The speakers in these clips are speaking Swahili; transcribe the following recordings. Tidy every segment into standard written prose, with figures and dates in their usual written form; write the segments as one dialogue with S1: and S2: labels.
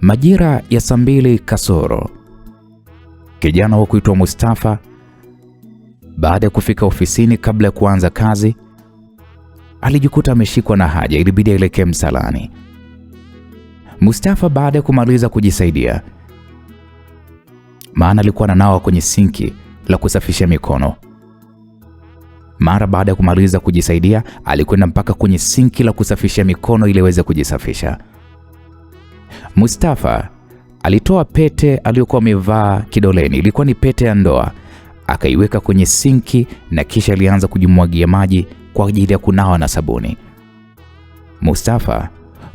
S1: Majira ya saa 2 kasoro, kijana wa kuitwa Mustafa baada ya kufika ofisini kabla ya kuanza kazi alijikuta ameshikwa na haja, ilibidi aelekee msalani. Mustafa baada ya kumaliza kujisaidia, maana alikuwa ananawa kwenye sinki la kusafisha mikono. Mara baada ya kumaliza kujisaidia, alikwenda mpaka kwenye sinki la kusafisha mikono ili aweze kujisafisha. Mustafa alitoa pete aliyokuwa amevaa kidoleni, ilikuwa ni pete ya ndoa, akaiweka kwenye sinki na kisha alianza kujimwagia maji kwa ajili ya kunawa na sabuni. Mustafa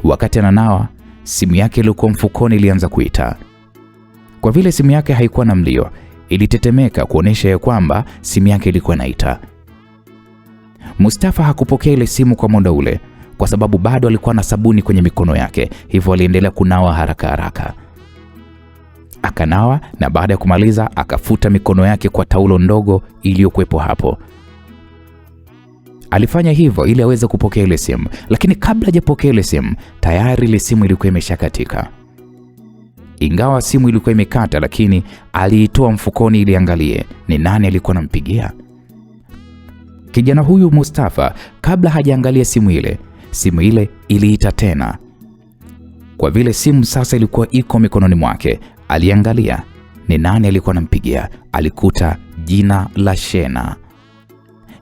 S1: wakati ananawa, simu yake iliyokuwa mfukoni ilianza kuita. Kwa vile simu yake haikuwa na mlio, ilitetemeka kuonesha ya kwamba simu yake ilikuwa inaita. Mustafa hakupokea ile simu kwa muda ule kwa sababu bado alikuwa na sabuni kwenye mikono yake, hivyo aliendelea kunawa haraka haraka. Akanawa na baada ya kumaliza akafuta mikono yake kwa taulo ndogo iliyokuwepo hapo. Alifanya hivyo ili aweze kupokea ile simu, lakini kabla hajapokea ile simu, tayari ile simu ilikuwa imeshakatika. Ingawa simu ilikuwa imekata, lakini aliitoa mfukoni ili angalie ni nani alikuwa anampigia. Kijana huyu Mustafa kabla hajaangalia simu ile iliita tena. Kwa vile simu sasa ilikuwa iko mikononi mwake, aliangalia ni nani alikuwa anampigia. Alikuta jina la Shena.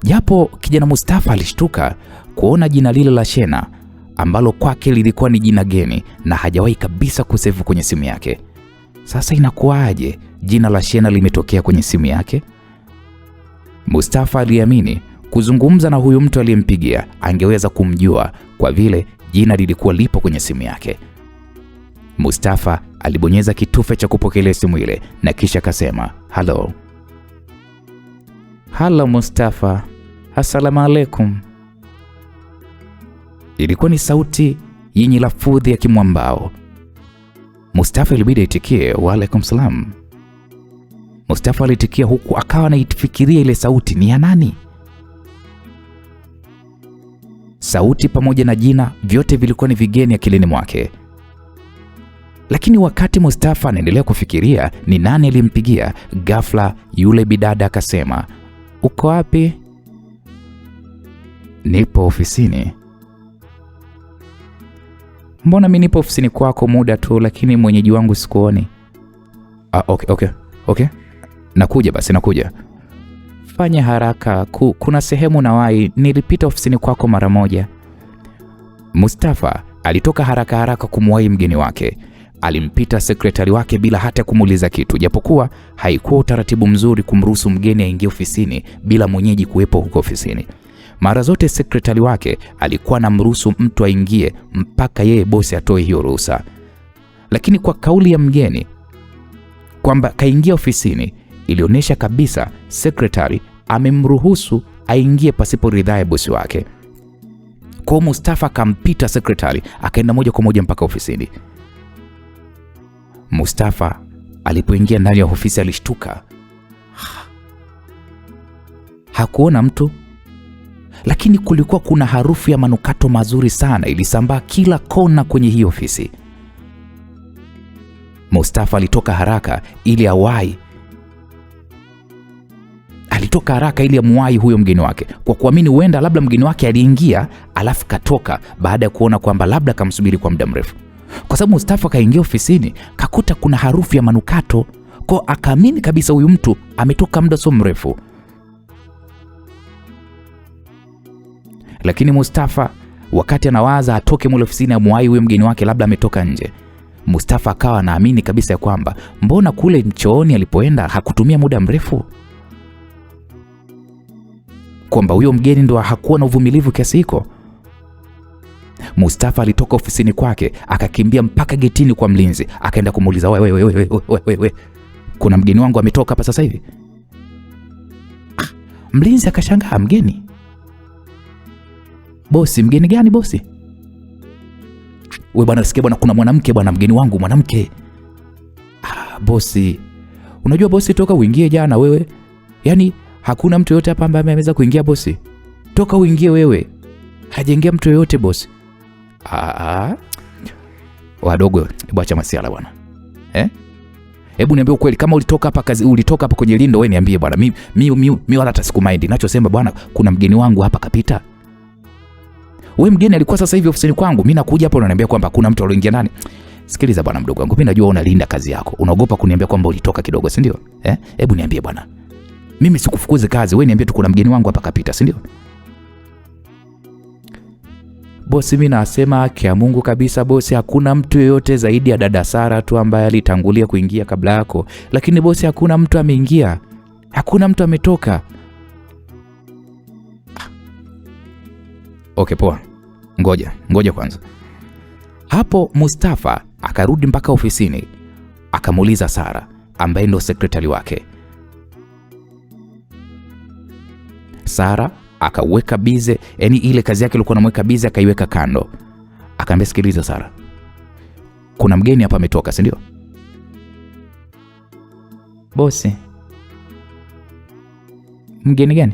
S1: Japo kijana Mustafa alishtuka kuona jina lile la Shena ambalo kwake lilikuwa ni jina geni na hajawahi kabisa kusevu kwenye simu yake. Sasa inakuwaje jina la Shena limetokea kwenye simu yake? Mustafa aliamini kuzungumza na huyu mtu aliyempigia angeweza kumjua kwa vile jina lilikuwa lipo kwenye simu yake. Mustafa alibonyeza kitufe cha kupokelea simu ile na kisha akasema, "Hello." "Hello Mustafa, assalamu alaikum." Ilikuwa ni sauti yenye lafudhi ya Kimwambao. Mustafa ilibidi aitikie, "Wa alaikum salam." Mustafa alitikia huku akawa anaifikiria ile sauti ni ya nani. Sauti pamoja na jina vyote vilikuwa ni vigeni akilini mwake. Lakini wakati Mustafa anaendelea kufikiria ni nani alimpigia, ghafla yule bidada akasema, "Uko wapi?" "Nipo ofisini." "Mbona mimi nipo ofisini kwako muda tu, lakini mwenyeji wangu sikuoni." Okay. Nakuja basi, nakuja." "Fanya haraka, kuna sehemu nawahi, nilipita ofisini kwako mara moja." Mustafa alitoka haraka haraka kumwahi mgeni wake. Alimpita sekretari wake bila hata kumuuliza kitu, japokuwa haikuwa utaratibu mzuri kumruhusu mgeni aingie ofisini bila mwenyeji kuwepo huko ofisini. Mara zote sekretari wake alikuwa anamruhusu mtu aingie mpaka yeye bosi atoe hiyo ruhusa. Lakini kwa kauli ya mgeni kwamba kaingia ofisini, ilionyesha kabisa sekretari amemruhusu aingie pasipo ridhaa ya bosi wake. Kwa Mustafa akampita sekretari akaenda moja kwa moja mpaka ofisini. Mustafa alipoingia ndani ya ofisi alishtuka. Hakuona mtu, lakini kulikuwa kuna harufu ya manukato mazuri sana ilisambaa kila kona kwenye hii ofisi. Mustafa alitoka haraka ili amuwahi huyo mgeni wake, kwa kuamini huenda labda mgeni wake aliingia alafu katoka baada ya kuona kwamba labda kamsubiri kwa muda mrefu. Kwa sababu Mustafa kaingia ofisini kakuta kuna harufu ya manukato, kwa akaamini kabisa huyu mtu ametoka muda so mrefu. Lakini Mustafa wakati anawaza atoke mule ofisini amuwahi huyo mgeni wake labda ametoka nje, Mustafa akawa anaamini kabisa ya kwamba mbona kule mchooni alipoenda hakutumia muda mrefu, kwamba huyo mgeni ndo hakuwa na uvumilivu kiasi hiko. Mustafa alitoka ofisini kwake akakimbia mpaka getini kwa mlinzi, akaenda kumuuliza, "We, kuna mgeni wangu ametoka hapa sasa hivi?" Mlinzi akashangaa, "Mgeni? Bosi, mgeni gani bosi?" "We bwana, sikia bwana, kuna mwanamke bwana, mgeni wangu mwanamke." "Bosi, unajua bosi, toka uingie jana wewe. Yaani hakuna mtu yote hapa ambaye ameweza kuingia bosi. Toka uingie wewe. Hajaingia mtu yote bosi." Wadogo, hebu acha masiala bwana. Hebu niambie ukweli, kama ulitoka hapa kwenye lindo, wewe niambie bwana. Mimi wala hata sikumind. Ninachosema bwana, kuna mgeni wangu hapa kapita. Wewe mgeni alikuwa sasa hivi ofisini kwangu. Mimi nakuja hapa unaniambia kwamba kuna mtu aliingia ndani. Sikiliza bwana mdogo wangu, mimi najua unalinda kazi yako. Unaogopa kuniambia kwamba ulitoka kidogo, si ndio? Hebu niambie bwana. Mimi sikufukuze kazi, wewe niambie tu kuna mgeni wangu hapa kapita, si ndio? Bosi, mimi nasema haki ya Mungu kabisa bosi, hakuna mtu yeyote zaidi ya dada Sara tu ambaye alitangulia kuingia kabla yako. Lakini bosi, hakuna mtu ameingia. Hakuna mtu ametoka. Okay, poa. Ngoja kwanza. Hapo Mustafa akarudi mpaka ofisini. Akamuuliza Sara ambaye ndo sekretari wake. Sara akaweka bize, yani ile kazi yake ilikuwa namweka bize akaiweka kando. Akaambia, sikiliza Sara, kuna mgeni hapa ametoka, si ndio? Bosi, mgeni gani?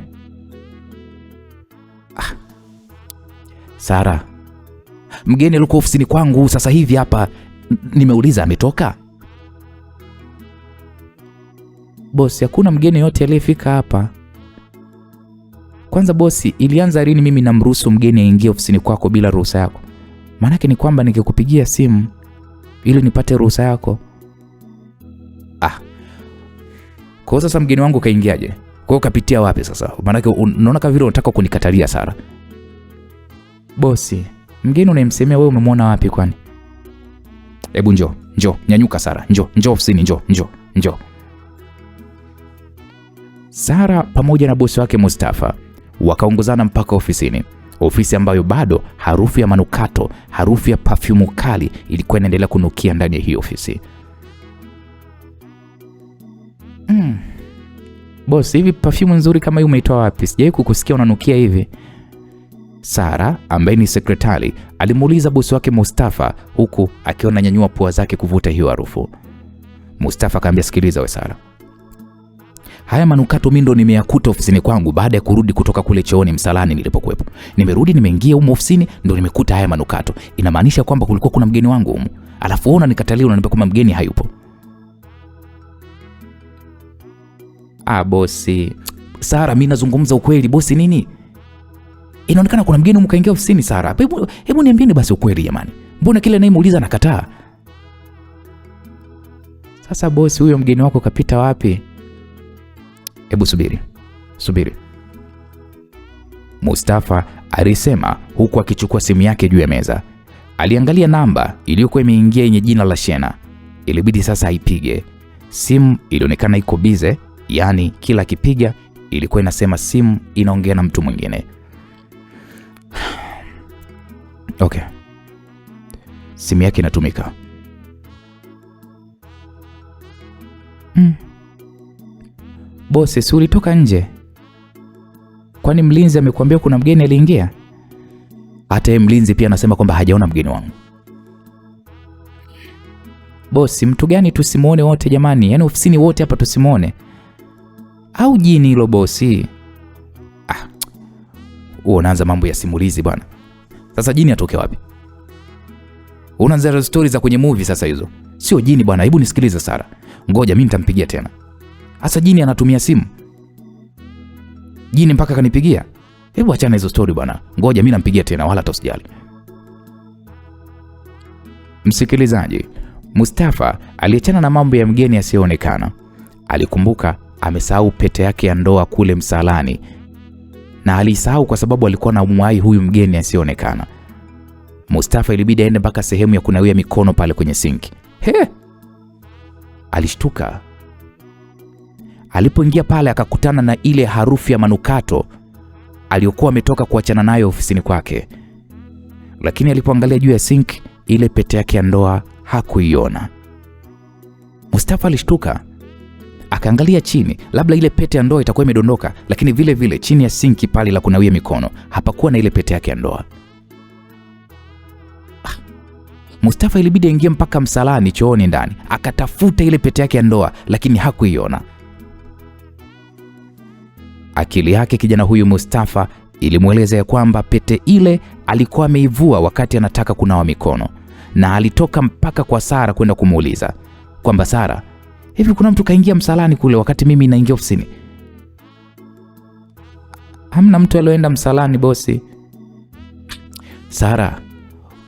S1: Sara, mgeni alikuwa ofisini kwangu sasa hivi hapa. Nimeuliza ametoka. Bosi, hakuna mgeni yote aliyefika hapa. Kwanza bosi, ilianza lini mimi namruhusu mgeni aingie ofisini kwako bila ruhusa yako? Maana yake ni kwamba ningekupigia simu ili nipate ruhusa yako. Kwa sasa mgeni wangu kaingiaje? Kwa hiyo kapitia wapi sasa? Maana yake unaona kama vile unataka kunikatalia Sara. Bosi, mgeni unayemsemea wewe umemwona wapi kwani? Hebu njoo, nyanyuka Sara, njoo ofisini, njoo. Sara pamoja na bosi wake Mustafa wakaongozana mpaka ofisini. Ofisi ambayo bado harufu ya manukato, harufu ya perfume kali ilikuwa inaendelea kunukia ndani ya hiyo ofisi. Bosi, hivi perfume nzuri kama hii umeitoa wapi? Sijawahi kukusikia unanukia hivi. Sara ambaye ni sekretari alimuuliza bosi wake Mustafa huku akiona nyanyua pua zake kuvuta hiyo harufu. Mustafa akamwambia, sikiliza we Sara, haya manukato mimi ndo nimeyakuta ofisini kwangu baada ya kurudi kutoka kule chooni msalani nilipokuepo. Nimerudi, nimeingia huko ofisini ndo nimekuta haya manukato. Inamaanisha kwamba kulikuwa kuna mgeni wangu huko. Alafu unaona nikatalia, unaniambia kwamba mgeni hayupo. Bosi. Sara, mimi nazungumza ukweli bosi. Nini? Inaonekana kuna mgeni mkaingia ofisini Sara. Hebu niambieni basi ukweli jamani. Mbona kile nayemuuliza nakataa? Sasa bosi, huyo mgeni wako kapita wapi? Hebu subiri. Mustafa alisema huku akichukua simu yake juu ya meza. Aliangalia namba iliyokuwa imeingia yenye jina la Shena. Ilibidi sasa aipige. Simu ilionekana iko bize, yani kila kipiga ilikuwa inasema simu inaongea na mtu mwingine. Okay. Simu yake inatumika. Bosi, si ulitoka nje? Kwani mlinzi amekuambia kuna mgeni aliingia? Hata yeye mlinzi pia anasema kwamba hajaona mgeni wangu. Bosi, mtu gani tusimuone wote jamani? Yaani ofisini wote hapa tusimuone? Au jini hilo bosi? Unaanza mambo ya simulizi bwana. Sasa jini atoke wapi? Unaanza stories za kwenye movie sasa hizo. Sio jini bwana, hebu nisikilize Sara. Ngoja mimi nitampigia tena. Asa jini anatumia simu? Jini mpaka kanipigia? Hebu achana hizo story bwana. Ngoja mimi nampigia tena, wala usijali. Msikilizaji, Mustafa aliachana na mambo ya mgeni asiyeonekana. Alikumbuka amesahau pete yake ya ndoa kule msalani. Na alisahau kwa sababu alikuwa na mwai huyu mgeni asiyeonekana. Mustafa ilibidi aende mpaka sehemu ya kunawia mikono pale kwenye sinki. Alishtuka. Alipoingia pale akakutana na ile harufu ya manukato aliyokuwa ametoka kuachana nayo ofisini kwake. Lakini alipoangalia juu ya sink, ile pete yake ya ndoa hakuiona. Mustafa alishtuka. Akaangalia chini, labda ile pete ya ndoa itakuwa imedondoka, lakini vile vile chini ya sinki pale la kunawia mikono hapakuwa na ile pete yake ya ndoa. Mustafa ilibidi aingie mpaka msalani chooni ndani, akatafuta ile pete yake ya ndoa lakini hakuiona. Akili yake kijana huyu Mustafa ilimueleza ya kwamba pete ile alikuwa ameivua wakati anataka kunawa mikono, na alitoka mpaka kwa Sara kwenda kumuuliza kwamba Sara, hivi kuna mtu kaingia msalani kule wakati mimi naingia ofisini? Hamna mtu alioenda msalani bosi. Sara,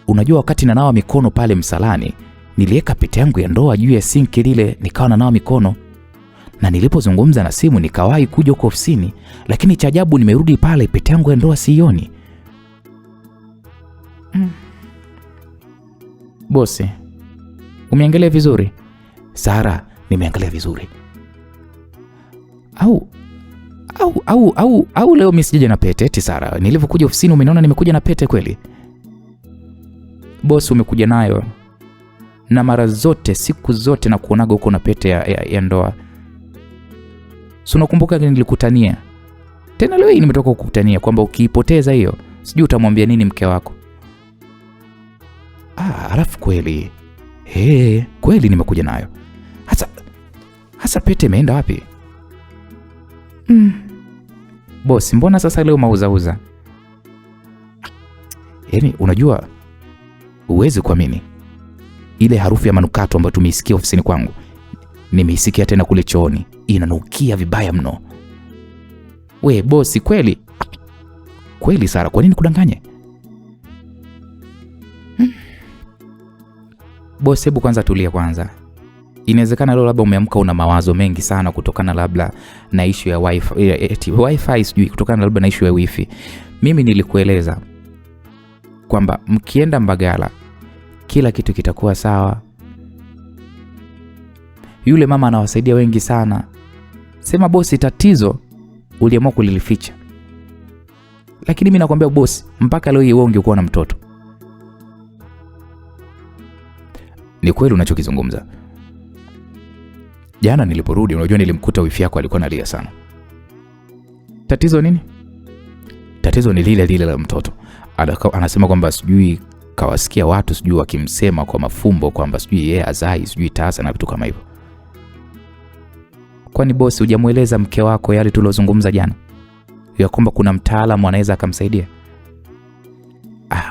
S1: unajua wakati nanawa mikono pale msalani, niliweka pete yangu ya ndoa juu ya sinki lile nikawa nanawa mikono. Na nilipozungumza na simu nikawahi kuja huko ofisini, lakini cha ajabu nimerudi pale pete yangu ya ndoa sioni. Bosi, umeangalia vizuri? Sara, nimeangalia vizuri. Au leo mimi sijaje na pete eti Sara? Nilivyokuja ofisini umeniona nimekuja na pete kweli? Bosi, umekuja nayo. Na mara zote siku zote na kuonaga huko na pete ya ndoa. Si unakumbuka nilikutania? Tena leo hii nimetoka kukutania kwamba ukiipoteza hiyo, sijui utamwambia nini mke wako. Alafu kweli. Kweli nimekuja nayo. Hasa pete imeenda wapi? Bosi, mbona sasa leo mauzauza? Yaani unajua uwezi kuamini. Ile harufu ya manukato ambayo tumeisikia ofisini kwangu, nimeisikia tena kule chooni. Inanukia vibaya mno. We bosi, kweli? Kweli Sara, kwa nini kudanganye? Bosi, hebu kwanza tulia kwanza. Inawezekana leo labda umeamka una mawazo mengi sana kutokana labda na issue ya wifi sijui, kutokana labda na issue ya wifi. Mimi nilikueleza kwamba mkienda Mbagala kila kitu kitakuwa sawa. Yule mama anawasaidia wengi sana. Sema bosi, tatizo uliamua kulilificha. Lakini mimi nakwambia bosi, mpaka leo wewe ungekuwa na mtoto. Ni kweli unachokizungumza. Jana niliporudi, unajua nilimkuta wifi yako alikuwa analia sana. Tatizo nini? Tatizo ni lile la mtoto. Anasema kwamba sijui kawasikia watu sijui wakimsema kwa mafumbo kwamba sijui yeye azai, sijui tasa na vitu kama hivyo. Kwani bosi hujamueleza mke wako yale tulozungumza jana? Ya kwamba kuna mtaalamu anaweza akamsaidia?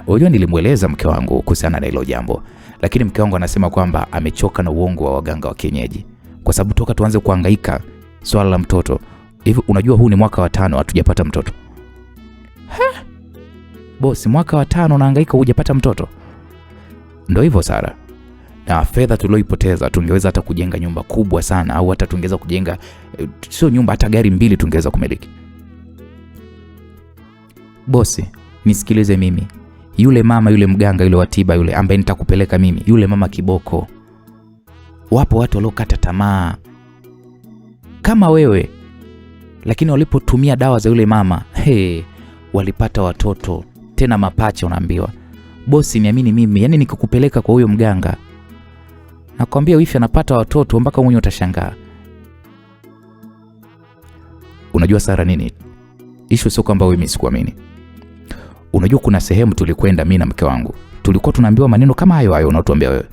S1: Unajua nilimueleza mke wangu kuhusiana na hilo jambo, lakini mke wangu anasema kwamba amechoka na uongo wa waganga wa kienyeji. Kwa sababu toka tuanze kuhangaika swala la mtoto, hivi unajua huu ni mwaka wa 5 hatujapata mtoto. Bosi, mwaka wa 5 unahangaika hujapata mtoto? Ndio hivyo Sara. Na fedha tulioipoteza tungeweza hata kujenga nyumba kubwa sana, au hata tungeweza kujenga sio nyumba, hata gari 2 tungeweza kumiliki. Bosi, nisikilize mimi. Yule mama, yule mganga, yule watiba yule ambaye nitakupeleka mimi, yule mama kiboko. Wapo watu waliokata tamaa kama wewe, lakini walipotumia dawa za yule mama, walipata watoto, tena mapacha unaambiwa. Bosi, niamini mimi, yani nikikupeleka kwa huyo mganga, nakwambia wifi anapata watoto mpaka mwenye utashangaa. Unajua Sara nini? Issue sio kwamba wewe msikuamini. Unajua kuna sehemu tulikwenda mimi na mke wangu, tulikuwa tunaambiwa maneno kama hayo unaotuambia wewe.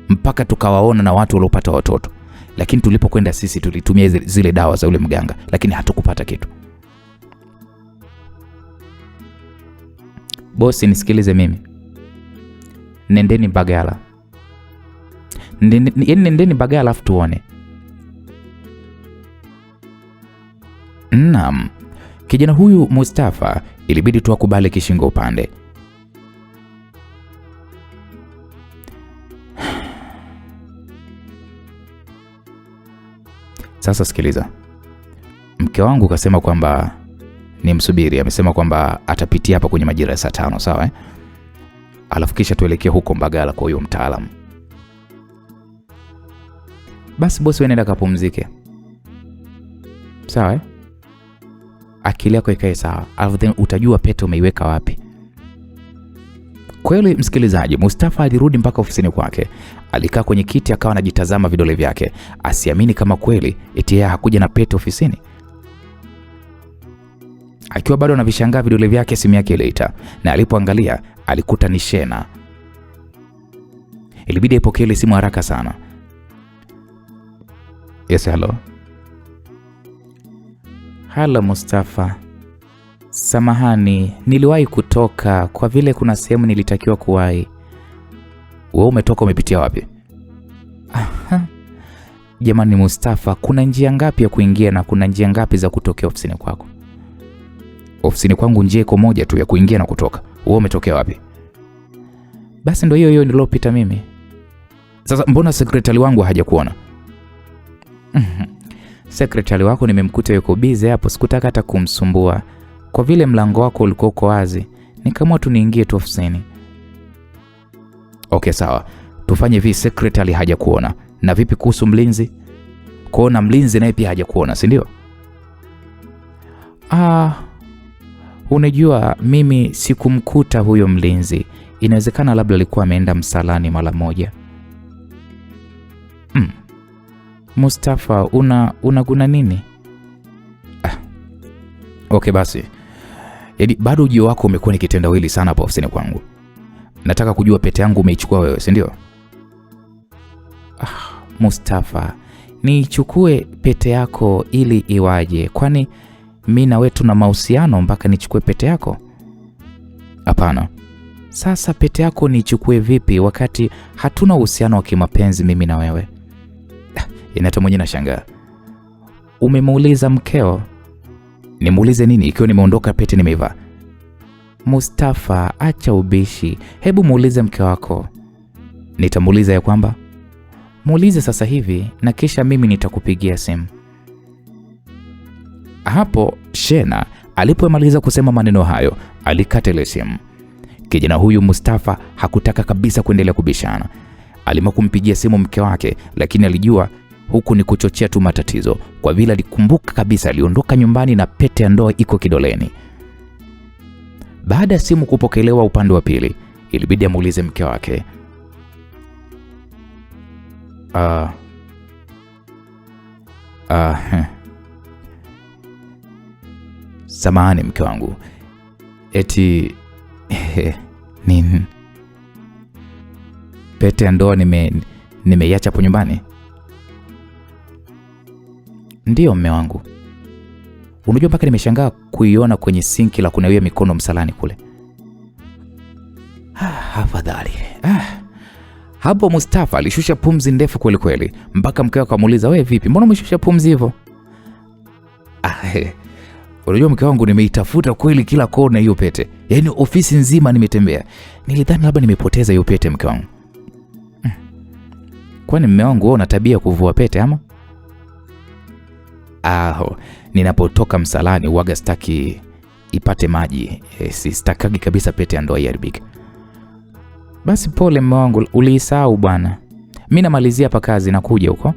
S1: Mpaka tukawaona na watu waliopata watoto. Lakini tulipokwenda sisi tulitumia zile dawa za ule mganga, lakini hatukupata kitu. Bosi, nisikilize mimi. Nendeni Mbagala. Nendeni Mbagala afu tuone. Naam. Kijana huyu Mustafa ilibidi tu akubali kishingo upande. Sasa sikiliza. Mke wangu kasema kwamba nimsubiri, amesema kwamba atapitia hapa kwenye majira ya saa 5, sawa Alafu kisha tuelekea huko Mbagala kwa huyo mtaalamu. Basi bosi, wewe nenda kapumzike. Sawa Akili yako ikae sawa. Alafu then utajua pete umeiweka wapi. Kweli msikilizaji, Mustafa alirudi mpaka ofisini kwake. Alikaa kwenye kiti akawa anajitazama vidole vyake, asiamini kama kweli eti yeye hakuja na pete ofisini. Akiwa bado anavishangaa vidole vyake, simu yake iliita, na alipoangalia alikuta ni Shena. Ilibidi apokee ile simu haraka sana. Yes, hello. Hala Mustafa. Samahani, niliwahi kutoka kwa vile kuna sehemu nilitakiwa kuwahi. Wewe umetoka umepitia wapi? Jamani Mustafa, kuna njia ngapi ya kuingia na kuna njia ngapi za kutokea ofisini kwako? Ofisini kwangu njia iko moja tu ya kuingia na kutoka. Wewe umetokea wapi? Basi ndio hiyo nilopita mimi. Sasa mbona sekretari wangu hajakuona? Sekretari wako nimemkuta yuko busy hapo, sikutaka hata kumsumbua. Kwa vile mlango wako ulikuwa uko wazi, nikaamua tu niingie tu ofisini. Okay, sawa. Tufanye hivi, sekretari hajakuona. Na vipi kuhusu mlinzi? Kuona mlinzi naye pia hajakuona, si ndio? Unajua mimi sikumkuta huyo mlinzi. Inawezekana labda alikuwa ameenda msalani mara moja. Mustafa, unaguna nini? Okay basi. Yaani bado ujio wako umekuwa ni kitendawili sana hapa ofisini kwangu. Nataka kujua pete yangu umeichukua wewe, si ndio? Mustafa, nichukue pete yako ili iwaje? Kwani mimi na wewe tuna mahusiano mpaka nichukue pete yako? Hapana. Sasa pete yako nichukue vipi wakati hatuna uhusiano wa kimapenzi mimi na wewe? Inata mwenye na shangaa. Umemuuliza mkeo? Nimuulize nini ikiwa nimeondoka pete nimeivaa? Mustafa, acha ubishi. Hebu muulize mke wako. Nitamuuliza ya kwamba? Muulize sasa hivi na kisha mimi nitakupigia simu. Hapo Shena alipomaliza kusema maneno hayo, alikata ile simu. Kijana huyu Mustafa hakutaka kabisa kuendelea kubishana. Aliamua kumpigia simu mke wake, lakini alijua huku ni kuchochea tu matatizo, kwa vile alikumbuka kabisa aliondoka nyumbani na pete ya ndoa iko kidoleni. Baada ya simu kupokelewa upande wa pili, ilibidi amuulize mke wake. Samahani mke wangu. Eti nini? Pete ya ndoa nimeiacha hapo nyumbani? Ndio mme wangu. Unajua mpaka nimeshangaa kuiona kwenye sinki la kunawia mikono msalani kule. Afadhali. Hapo Mustafa alishusha pumzi ndefu kweli kweli, mpaka mke wake akamuuliza, "Wewe vipi? Mbona umeshusha pumzi hivyo?" Unajua mke wangu, nimeitafuta kweli kila kona hiyo pete. Yaani ofisi nzima nimetembea. Nilidhani labda nimepoteza hiyo pete mke wangu. Kwani mme wangu wewe una tabia kuvua pete ama? Ninapotoka msalani huaga sitaki ipate maji. Sitakagi kabisa pete ya ndoa iharibike. Basi pole mme wangu, uliisahau bwana. Mimi namalizia hapa kazi na kuja huko.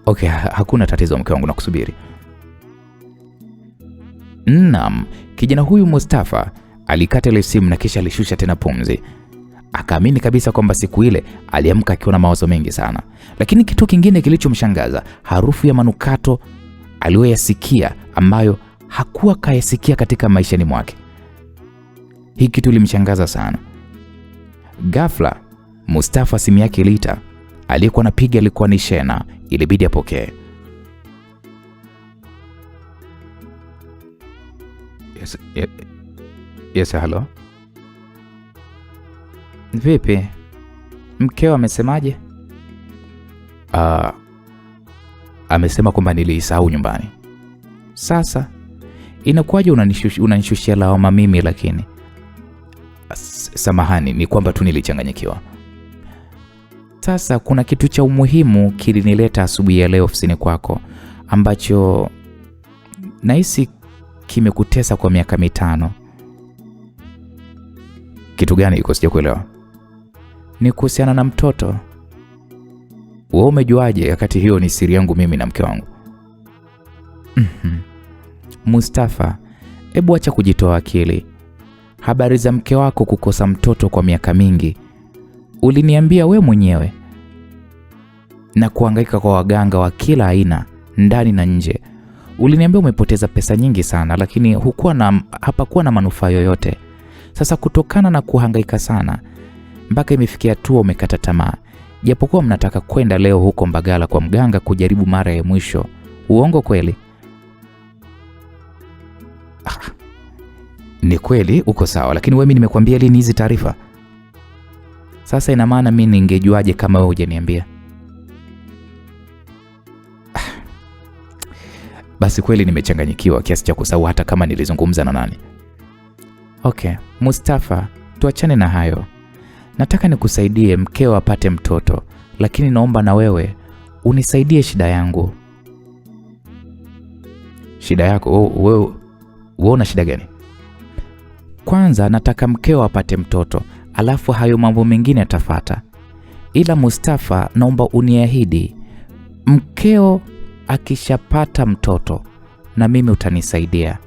S1: Okay, hakuna tatizo mke wangu, nakusubiri. Naam, kijana huyu Mustafa alikata ile simu na kisha alishusha tena pumzi. Akaamini kabisa kwamba siku ile aliamka akiwa na mawazo mengi sana. Lakini kitu kingine kilichomshangaza, harufu ya manukato aliyoyasikia ambayo hakuwa kayasikia katika maishani mwake. Hii kitu ilimshangaza sana. Ghafla Mustafa simu yake iliita. Aliyekuwa anapiga alikuwa ni Shena. Ilibidi apokee. Yes, hello. Vipi? Mkeo amesemaje? Amesema kwamba nilisahau nyumbani. Sasa inakuwaje unanishushia lawama mimi? Lakini samahani, ni kwamba tu nilichanganyikiwa. Sasa kuna kitu cha umuhimu kilinileta asubuhi ya leo ofisini kwako ambacho nahisi kimekutesa kwa miaka 5. Kitu gani iko? Sijakuelewa. Ni kuhusiana na mtoto. Wewe umejuaje wakati hiyo ni siri yangu mimi na mke wangu? Mustafa, hebu acha kujitoa akili. Habari za mke wako kukosa mtoto kwa miaka mingi uliniambia we mwenyewe, na kuhangaika kwa waganga wa kila aina ndani na nje. Uliniambia umepoteza pesa nyingi sana, lakini hapakuwa na manufaa yoyote. Sasa kutokana na kuhangaika sana mpaka imefikia hatua umekata tamaa, japokuwa mnataka kwenda leo huko Mbagala kwa mganga kujaribu mara ya mwisho. Uongo kweli? Ni kweli uko sawa, lakini wewe, mimi nimekuambia lini hizi taarifa? Sasa ina maana mimi ningejuaje kama wewe hujaniambia? Basi kweli nimechanganyikiwa kiasi cha kusahau hata kama nilizungumza na nani. Okay, Mustafa, tuachane na hayo. Nataka nikusaidie mkeo apate mtoto, lakini naomba na wewe unisaidie shida yangu. Shida yako? Wewe una shida gani? Kwanza nataka mkeo apate mtoto, alafu hayo mambo mengine yatafuata. Ila Mustafa, naomba uniahidi mkeo akishapata mtoto na mimi utanisaidia.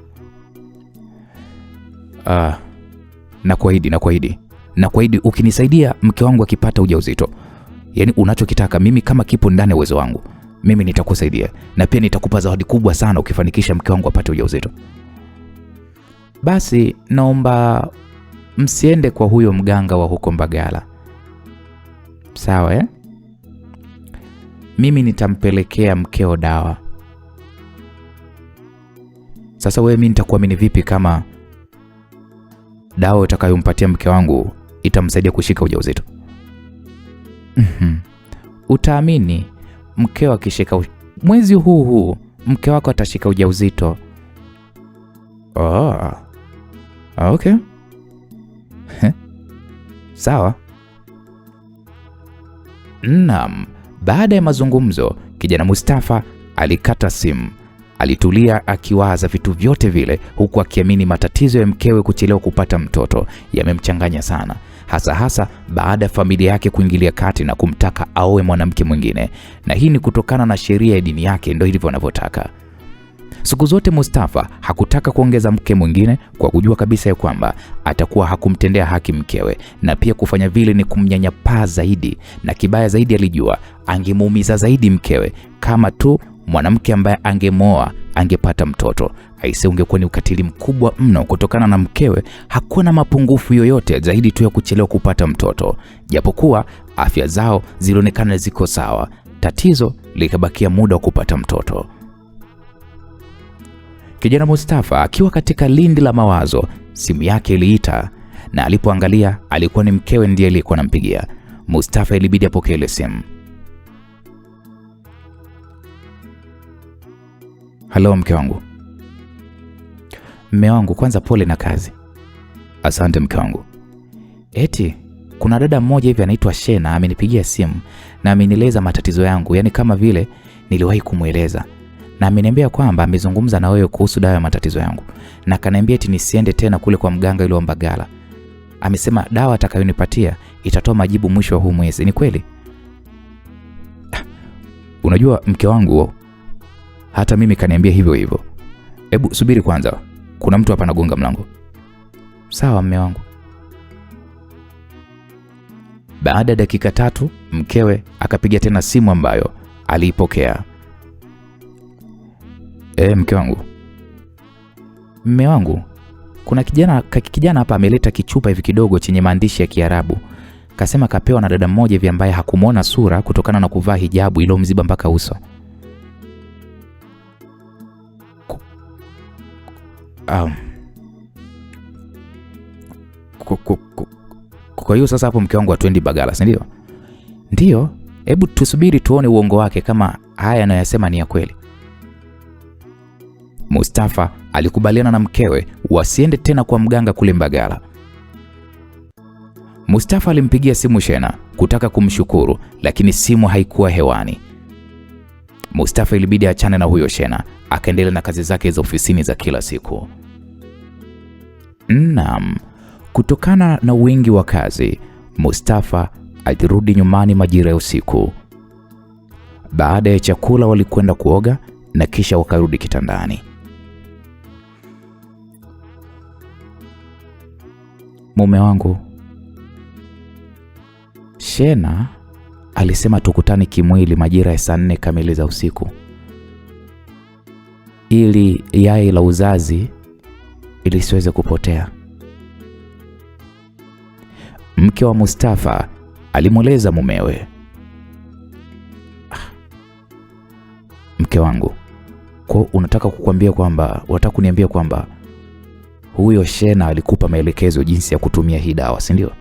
S1: Nakuahidi ukinisaidia mke wangu akipata ujauzito, yani unachokitaka mimi kama kipo ndani ya uwezo wangu, mimi nitakusaidia na pia nitakupa zawadi kubwa sana ukifanikisha mke wangu apate ujauzito. Basi naomba msiende kwa huyo mganga wa huko Mbagala. Sawa Mimi nitampelekea mkeo dawa. Sasa wewe mimi nitakuamini vipi kama dawa utakayompatia mke wangu itamsaidia kushika ujauzito? Utaamini mkeo akishika mwezi huu mke wako atashika ujauzito. Okay. Sawa. Naam, baada ya mazungumzo, kijana Mustafa alikata simu. Alitulia akiwaza vitu vyote vile, huku akiamini matatizo ya mkewe kuchelewa kupata mtoto yamemchanganya sana, hasa baada ya familia yake kuingilia kati na kumtaka aoe mwanamke mwingine, na hii ni kutokana na sheria ya dini yake, ndio ilivyo anavyotaka. Siku zote Mustafa hakutaka kuongeza mke mwingine kwa kujua kabisa ya kwamba atakuwa hakumtendea haki mkewe, na pia kufanya vile ni kumnyanyapaa zaidi, na kibaya zaidi alijua angemuumiza zaidi mkewe kama tu mwanamke ambaye angemoa angepata mtoto. Aise, ungekuwa ni ukatili mkubwa mno, kutokana na mkewe hakuwa na mapungufu yoyote zaidi tu ya kuchelewa kupata mtoto, japokuwa afya zao zilionekana ziko sawa. Tatizo likabakia muda wa kupata mtoto. Kijana Mustafa akiwa katika lindi la mawazo, simu yake iliita, na alipoangalia alikuwa ni mkewe ndiye aliyekuwa anampigia. Mustafa ilibidi apokee ile simu. Halo mke wangu. Mme wangu, kwanza pole na kazi. Asante mke wangu. Eti kuna dada mmoja hivi anaitwa Shena amenipigia simu na amenieleza matatizo yangu, yani kama vile niliwahi kumueleza, na ameniambia kwamba amezungumza na wewe kuhusu dawa ya matatizo yangu, na kaniambia eti nisiende tena kule kwa mganga yule wa Mbagala. Amesema dawa atakayonipatia itatoa majibu mwisho wa huu mwezi. Ni kweli? Unajua mke wangu, hata mimi kaniambia hivyo hivyo. Hebu subiri kwanza, kuna mtu hapa anagonga mlango. Sawa mme wangu. Baada ya dakika 3 mkewe akapiga tena simu ambayo aliipokea. Mke wangu. Mme wangu, kuna kijana hapa ameleta kichupa hivi kidogo chenye maandishi ya Kiarabu. Kasema kapewa na dada mmoja hivi ambaye hakumuona sura kutokana na kuvaa hijabu iliyomziba mpaka uso. Kwa hiyo sasa hapo mke wangu atwendi Mbagala, si ndio? Ndio, hebu tusubiri tuone uongo wake kama haya anayosema ni ya kweli. Mustafa alikubaliana na mkewe wasiende tena kwa mganga kule Mbagala. Mustafa alimpigia simu Shena kutaka kumshukuru, lakini simu haikuwa hewani. Mustafa ilibidi achane na huyo Shena, akaendelea na kazi zake za ofisini za kila siku. Naam, kutokana na wingi wa kazi, Mustafa alirudi nyumbani majira ya usiku. Baada ya chakula walikwenda kuoga na kisha wakarudi kitandani. Mume wangu, Shena alisema tukutane kimwili majira ya saa 4 kamili za usiku, ili yai la uzazi ilisiweze kupotea. Mke wa Mustafa alimweleza mumewe. Mke wangu, kwa unataka kuniambia kwamba huyo Shena alikupa maelekezo jinsi ya kutumia hii dawa, si ndio?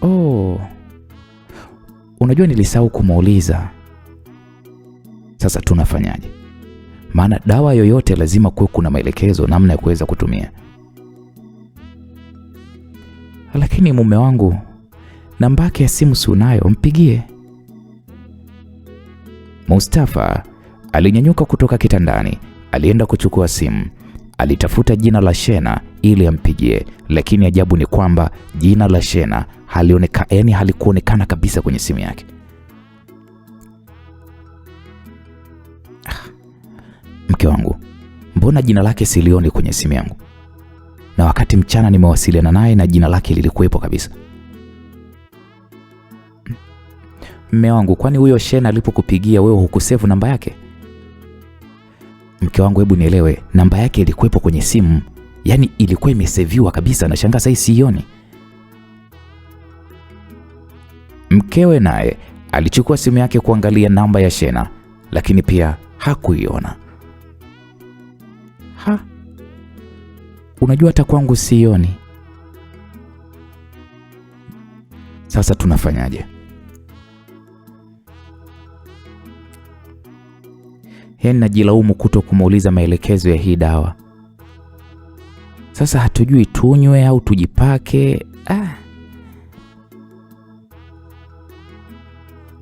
S1: Oh, unajua nilisahau kumuuliza. Sasa tunafanyaje? Maana dawa yoyote lazima kuwe kuna maelekezo namna ya kuweza kutumia. Lakini mume wangu, namba yake ya simu si unayo? Mpigie. Mustafa alinyanyuka kutoka kitandani, alienda kuchukua simu. Alitafuta jina la Shena ili ampigie, lakini ajabu ni kwamba jina la Shena halikuonekana kabisa kwenye simu yake. Mke wangu, mbona jina lake silioni kwenye simu yangu? Na wakati mchana nimewasiliana naye na jina lake lilikuwepo kabisa. Mme wangu, kwani huyo Shena alipokupigia wewe hukusevu namba yake? Mke wangu, hebu nielewe, namba yake ilikuwepo kwenye simu. Yaani ilikuwa imeseviwa kabisa, na shangaa sasa sioni. Mkewe naye alichukua simu yake kuangalia namba ya Shena, lakini pia hakuiona. Unajua hata kwangu sioni. Sasa tunafanyaje? Najilaumu kuto kumuuliza maelekezo ya hii dawa. Sasa hatujui tunywe au tujipake.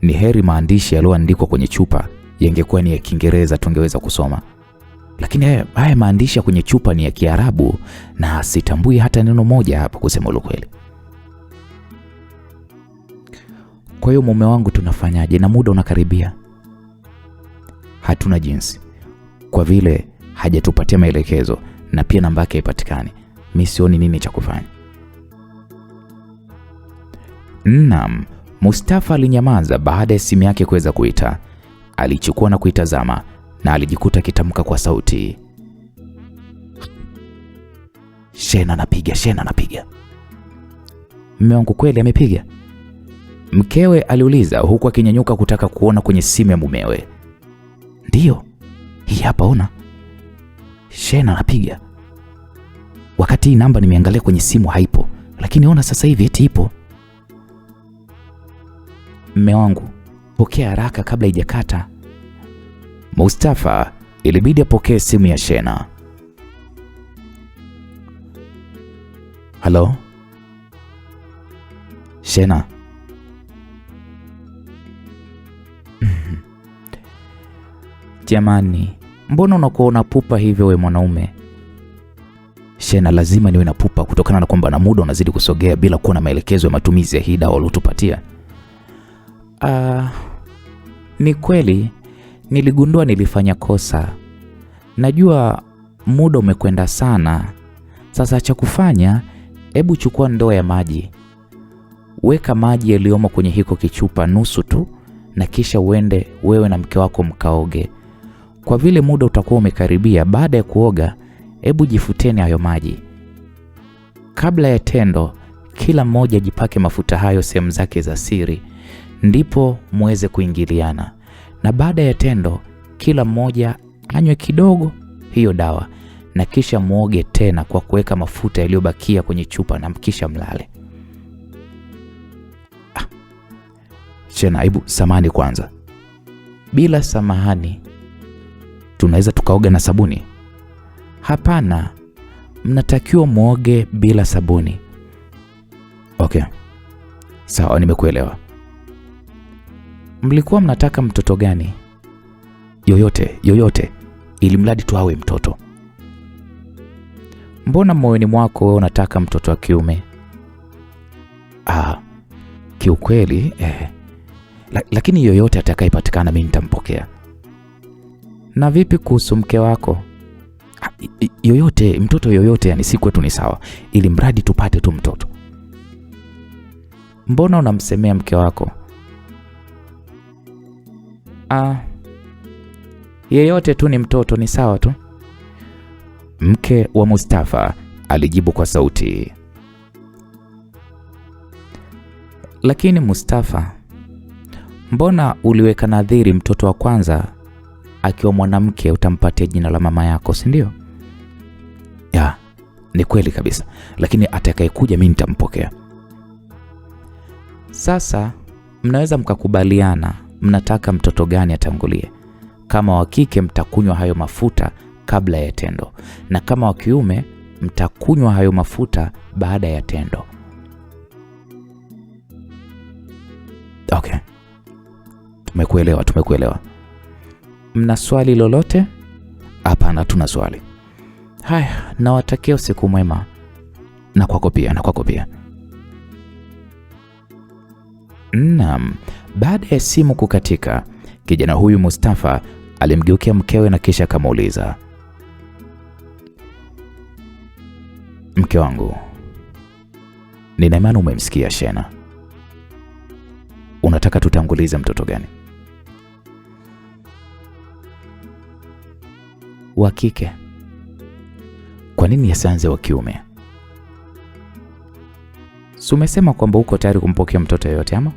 S1: Ni heri maandishi yaliyoandikwa kwenye chupa yangekuwa ni ya Kiingereza tungeweza kusoma. Lakini haya maandishi ya kwenye chupa ni ya Kiarabu na sitambui hata neno moja hapa kusema ukweli. Kwa hiyo mume wangu, tunafanyaje? Na muda unakaribia. Hatuna jinsi. Kwa vile hajatupatia maelekezo na pia namba yake haipatikani, mimi sioni nini cha kufanya. Naam, Mustafa alinyamaza baada ya simu yake kuweza kuita. Alichukua na kuitazama na alijikuta akitamka kwa sauti, Shena anapiga, Shena anapiga. Mume wangu, kweli amepiga? Mkewe aliuliza huku akinyanyuka kutaka kuona kwenye simu ya mumewe. Ndiyo, hii hapa, ona. Shena anapiga. Wakati hii namba nimeangalia kwenye simu haipo, lakini ona sasa hivi eti ipo. Mume wangu, pokea haraka kabla haijakata. Mustafa ilibidi apokee simu ya Shena. Halo? Shena? Jamani, mbona unakuwa unapupa hivyo we mwanaume? Shena, lazima niwe na pupa kutokana na kwamba na muda unazidi kusogea bila kuwa na maelekezo ya matumizi ya hii dawa ulotupatia. Ni kweli niligundua nilifanya kosa. Najua muda umekwenda sana. Sasa cha kufanya, hebu chukua ndoo ya maji. Weka maji yaliyomo kwenye hiko kichupa nusu tu, na kisha uende wewe na mke wako mkaoge. Kwa vile muda utakuwa umekaribia, baada ya kuoga, hebu jifuteni hayo maji. Kabla ya tendo, kila mmoja jipake mafuta hayo sehemu zake za siri, ndipo muweze kuingiliana. Na baada ya tendo, kila mmoja anywe kidogo hiyo dawa, na kisha muoge tena kwa kuweka mafuta yaliyobakia kwenye chupa, na mkisha mlale. Shena, hebu samahani kwanza. Bila samahani. Tunaweza tukaoga na sabuni? Hapana, mnatakiwa muoge bila sabuni. Okay, sawa, nimekuelewa. Mlikuwa mnataka mtoto gani? Yoyote, ili mradi tu awe mtoto. Mbona moyoni mwako wewe unataka mtoto wa kiume? Kiukweli lakini yoyote atakayepatikana mimi nitampokea. Na vipi kuhusu mke wako? Yoyote, mtoto yoyote, yani si kwetu ni sawa, ili mradi tupate tu mtoto. Mbona unamsemea mke wako? Yeyote tu ni mtoto, ni sawa tu. Mke wa Mustafa alijibu kwa sauti. Lakini Mustafa, mbona uliweka nadhiri mtoto wa kwanza akiwa mwanamke utampatia jina la mama yako, si ndio? Ya, ni kweli kabisa, lakini atakayekuja mimi nitampokea. Sasa mnaweza mkakubaliana mnataka mtoto gani atangulie. Kama wa kike mtakunywa hayo mafuta kabla ya tendo, na kama wa kiume mtakunywa hayo mafuta baada ya tendo. Okay. Tumekuelewa. Mna swali lolote? Hapana, tuna swali. Haya, nawatakia usiku mwema. Na kwako pia. Naam, baada ya simu kukatika, kijana huyu Mustafa alimgeukia mkewe na kisha akamuuliza, mke wangu, nina imani umemsikia Shena. Unataka tutangulize mtoto gani? Wa kike. Kwa nini asianze wa kiume? Si umesema kwamba uko tayari kumpokea mtoto yoyote ama?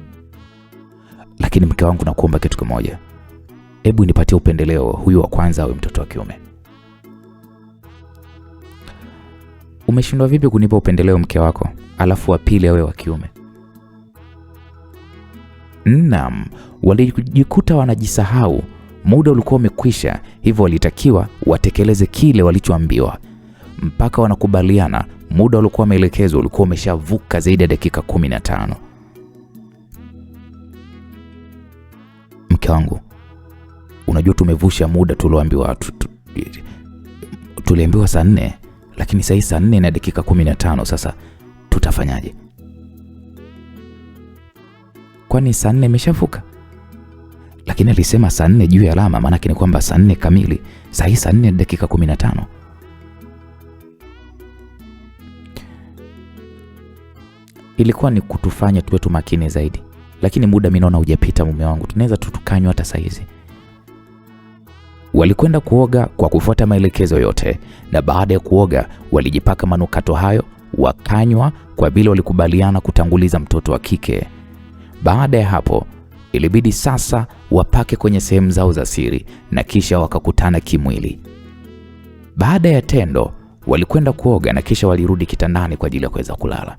S1: Lakini mke wangu, nakuomba kitu kimoja. Hebu nipatie upendeleo, huyu wa kwanza awe mtoto wa kiume. Umeshindwa vipi kunipa upendeleo mke wako, alafu wa pili awe wa kiume? Naam, walijikuta wanajisahau. Muda ulikuwa umekwisha, hivyo walitakiwa watekeleze kile walichoambiwa. Mpaka wanakubaliana, muda ulikuwa umeelekezwa ulikuwa umeshavuka zaidi ya dakika 15. Mke wangu, unajua tumevusha muda tulioambiwa. Tuliambiwa saa 4, lakini sasa saa 4 na dakika 15. Sasa tutafanyaje? Kwani saa 4 imeshavuka? Lakini alisema saa 4 juu ya alama, maana ni kwamba saa 4 kamili. Sasa saa 4 na dakika 15. Ilikuwa ni kutufanya tuwe makini zaidi. Lakini muda mimi naona hujapita mume wangu. Tunaweza tukanywa hata saa hizi. Walikwenda kuoga kwa kufuata maelekezo yote, na baada ya kuoga walijipaka manukato hayo, wakanywa kwa vile walikubaliana kutanguliza mtoto wa kike. Baada ya hapo ilibidi sasa wapake kwenye sehemu zao za siri, na kisha wakakutana kimwili. Baada ya tendo walikwenda kuoga na kisha walirudi kitandani kwa ajili ya kuweza kulala.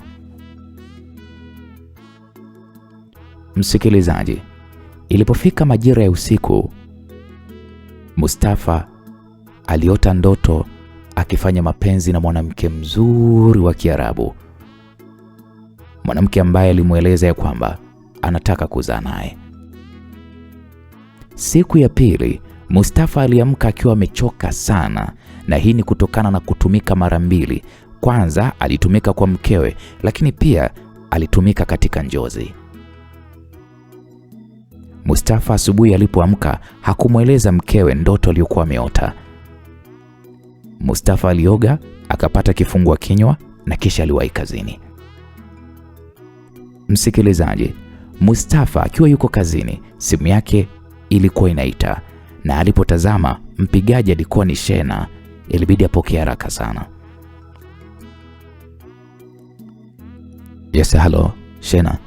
S1: Msikilizaji, ilipofika majira ya usiku, Mustafa aliota ndoto akifanya mapenzi na mwanamke mzuri wa Kiarabu, mwanamke ambaye alimueleza ya kwamba anataka kuzaa naye. Siku ya pili, Mustafa aliamka akiwa amechoka sana, na hii ni kutokana na kutumika mara mbili. Kwanza alitumika kwa mkewe, lakini pia alitumika katika njozi. Mustafa asubuhi alipoamka hakumweleza mkewe ndoto aliyokuwa ameota. Mustafa alioga, akapata kifungua kinywa na kisha aliwahi kazini. Msikilizaji, Mustafa akiwa yuko kazini, simu yake ilikuwa inaita, na alipotazama mpigaji alikuwa ni Shena. Ilibidi apokee haraka sana. Yes, hello, Shena.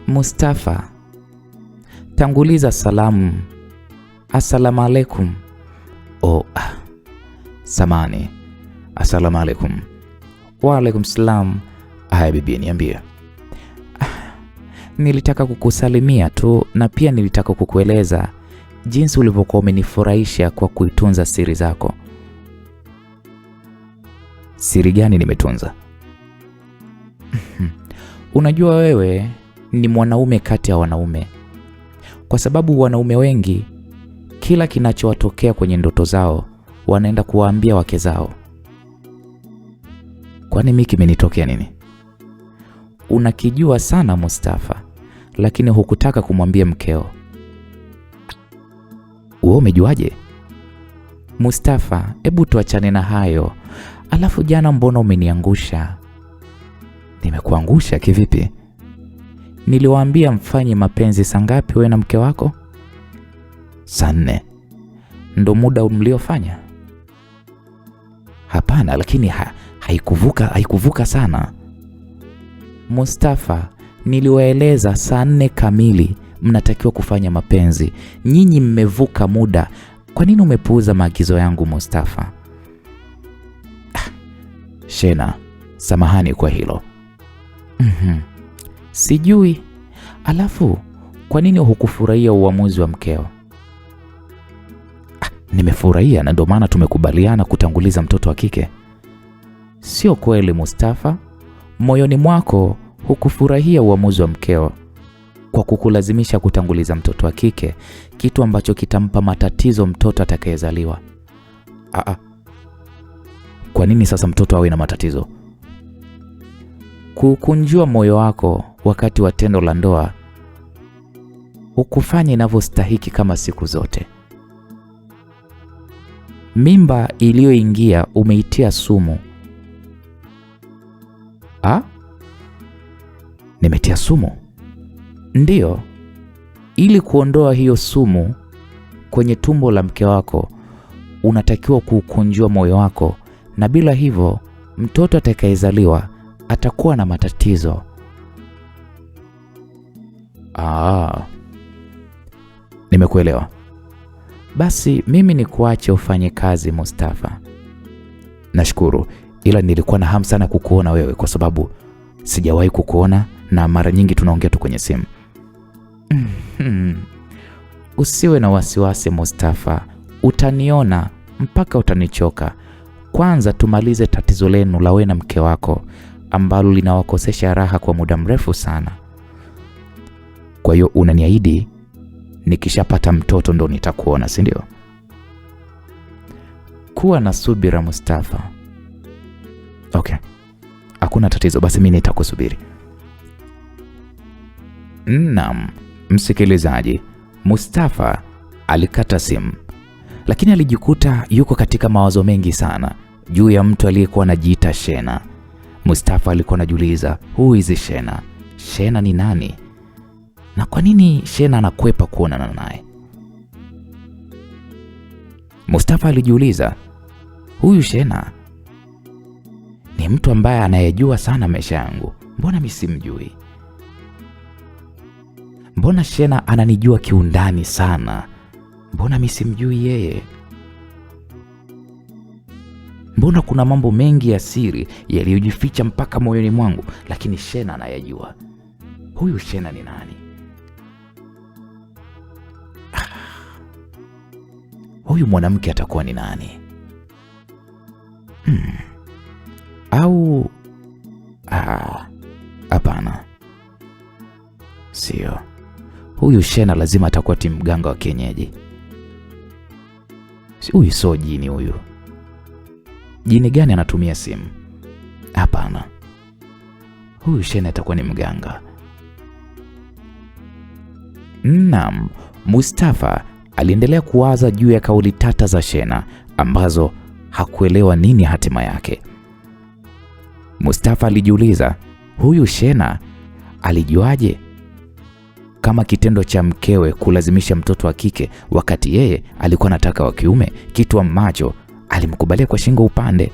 S1: Mustafa, tanguliza salamu. Assalamu alaikum. Samani. Assalamu alaikum. Wa alaikum salam. Haya bibi, niambie. Nilitaka kukusalimia tu, na pia nilitaka kukueleza jinsi ulivyokuwa umenifurahisha kwa kuitunza siri zako. Siri gani nimetunza? Unajua wewe ni mwanaume kati ya wanaume, kwa sababu wanaume wengi kila kinachowatokea kwenye ndoto zao wanaenda kuwaambia wake zao. Kwani mimi kimenitokea nini? Unakijua sana Mustafa, lakini hukutaka kumwambia mkeo. Wewe umejuaje? Mustafa, hebu tuachane na hayo. Alafu jana mbona umeniangusha? Nimekuangusha kivipi? Niliwaambia mfanye mapenzi saa ngapi wewe na mke wako? Saa 4. Ndo muda mliofanya? Hapana, lakini haikuvuka sana. Mustafa, niliwaeleza saa 4 kamili mnatakiwa kufanya mapenzi. Nyinyi mmevuka muda. Kwa nini umepuuza maagizo yangu Mustafa? Shena, samahani kwa hilo. Sijui. Alafu kwa nini hukufurahia uamuzi wa mkeo? Nimefurahia na ndio maana tumekubaliana kutanguliza mtoto wa kike. Sio kweli Mustafa, moyoni mwako hukufurahia uamuzi wa mkeo kwa kukulazimisha kutanguliza mtoto wa kike, kitu ambacho kitampa matatizo mtoto atakayezaliwa. Kwa nini sasa mtoto awe na matatizo? Kukunjua moyo wako wakati wa tendo la ndoa hukufanya inavyostahiki kama siku zote. Mimba iliyoingia umeitia sumu. Nimetia sumu? Ndiyo. Ili kuondoa hiyo sumu kwenye tumbo la mke wako, unatakiwa kukunjua moyo wako, na bila hivyo mtoto atakayezaliwa atakuwa na matatizo. Nimekuelewa. Basi mimi ni kuache ufanye kazi Mustafa. Nashukuru, ila nilikuwa na hamu sana kukuona wewe kwa sababu sijawahi kukuona na mara nyingi tunaongea tu kwenye simu. Usiwe na wasiwasi Mustafa, utaniona mpaka utanichoka. Kwanza tumalize tatizo lenu la wewe na mke wako ambalo linawakosesha raha kwa muda mrefu sana. Kwa hiyo unaniahidi nikishapata mtoto ndo nitakuona, si ndio? Kuwa na subira Mustafa. Okay, hakuna tatizo, basi mimi nitakusubiri. Naam, msikilizaji, Mustafa alikata simu, lakini alijikuta yuko katika mawazo mengi sana juu ya mtu aliyekuwa anajiita Shena. Mustafa alikuwa anajiuliza, who is Shena? Shena ni nani? Na kwa nini Shena anakwepa kuonana naye? Mustafa alijiuliza, huyu Shena ni mtu ambaye anayejua sana maisha yangu. Mbona mimi simjui? Mbona Shena ananijua kiundani sana? Mbona mimi simjui yeye? Mbona kuna mambo mengi ya siri yaliyojificha mpaka moyoni mwangu, lakini Shena anayajua. Huyu Shena ni nani? Huyu mwanamke atakuwa ni nani? Au hapana, sio huyu Shena. Lazima atakuwa mganga wa kienyeji. Huyu sio jini. Huyu jini gani anatumia simu? Hapana, huyu Shena atakuwa ni mganga. Naam, Mustafa aliendelea kuwaza juu ya kauli tata za Shena ambazo hakuelewa nini hatima yake. Mustafa alijiuliza, huyu Shena alijuaje kama kitendo cha mkewe kulazimisha mtoto wa kike wakati yeye alikuwa anataka wa kiume, kitu ambacho alimkubalia kwa shingo upande?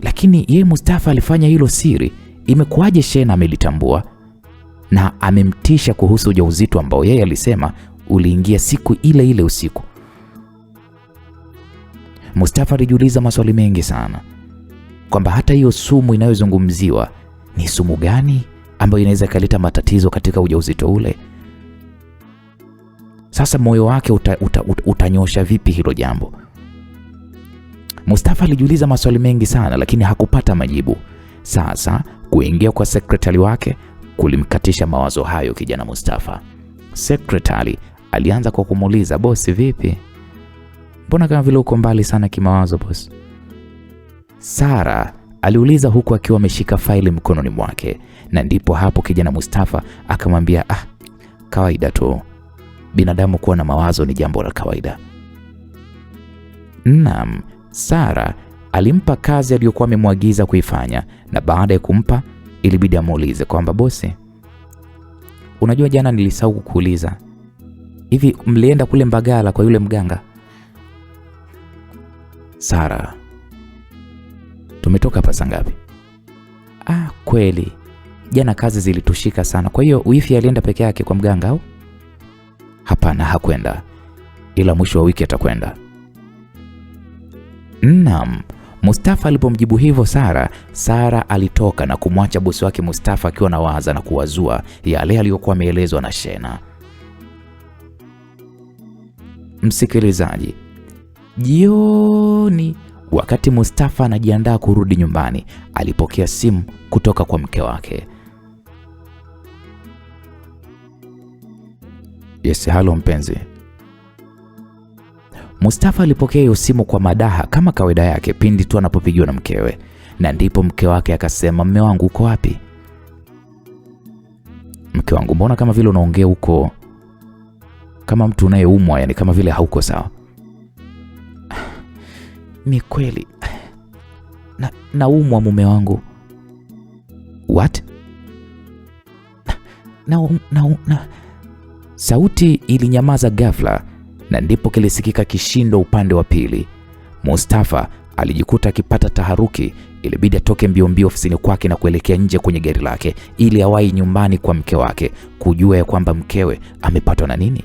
S1: Lakini yeye Mustafa alifanya hilo siri. Imekuwaje Shena amelitambua na amemtisha kuhusu ujauzito ambao yeye alisema uliingia siku ile ile usiku? Mustafa alijiuliza maswali mengi sana, kwamba hata hiyo sumu inayozungumziwa ni sumu gani ambayo inaweza kuleta matatizo katika ujauzito ule. Sasa moyo wake utanyosha vipi hilo jambo? Mustafa alijiuliza maswali mengi sana, lakini hakupata majibu. Sasa kuingia kwa sekretari wake kulimkatisha mawazo hayo kijana Mustafa. Sekretari alianza kwa kumuuliza, bosi vipi? Mbona kama vile uko mbali sana kimawazo bosi? Sara aliuliza huku akiwa ameshika faili mkononi mwake, na ndipo hapo kijana Mustafa akamwambia, kawaida tu, binadamu kuwa na mawazo ni jambo la kawaida. Naam, Sara alimpa kazi aliyokuwa amemwagiza kuifanya, na baada ya kumpa ilibidi amuulize kwamba bosi, unajua jana nilisahau kukuuliza, hivi mlienda kule Mbagala kwa yule mganga? Sara, tumetoka hapa saa ngapi? Kweli jana kazi zilitushika sana. Kwa hiyo wifi alienda peke yake kwa mganga au? Hapana, hakwenda, ila mwisho wa wiki atakwenda. Naam, Mustafa alipomjibu hivyo Sara alitoka na kumwacha bosi wake Mustafa akiwa na waza na kuwazua yale aliyokuwa ameelezwa na Shena. Msikilizaji, jioni wakati Mustafa anajiandaa kurudi nyumbani, alipokea simu kutoka kwa mke wake. Yes, halo mpenzi. Mustafa alipokea hiyo simu kwa madaha kama kawaida yake pindi tu anapopigiwa na mkewe, na ndipo mke wake akasema, mme wangu uko wapi? Mke wangu, mbona kama vile unaongea huko kama mtu unayeumwa, yani kama vile hauko sawa? Ni kweli naumwa mume wangu. What? Sauti ilinyamaza ghafla na ndipo kilisikika kishindo upande wa pili. Mustafa alijikuta akipata taharuki, ilibidi atoke mbio ofisini kwake na kuelekea nje kwenye gari lake ili awahi nyumbani kwa mke wake kujua ya kwamba mkewe amepatwa na nini.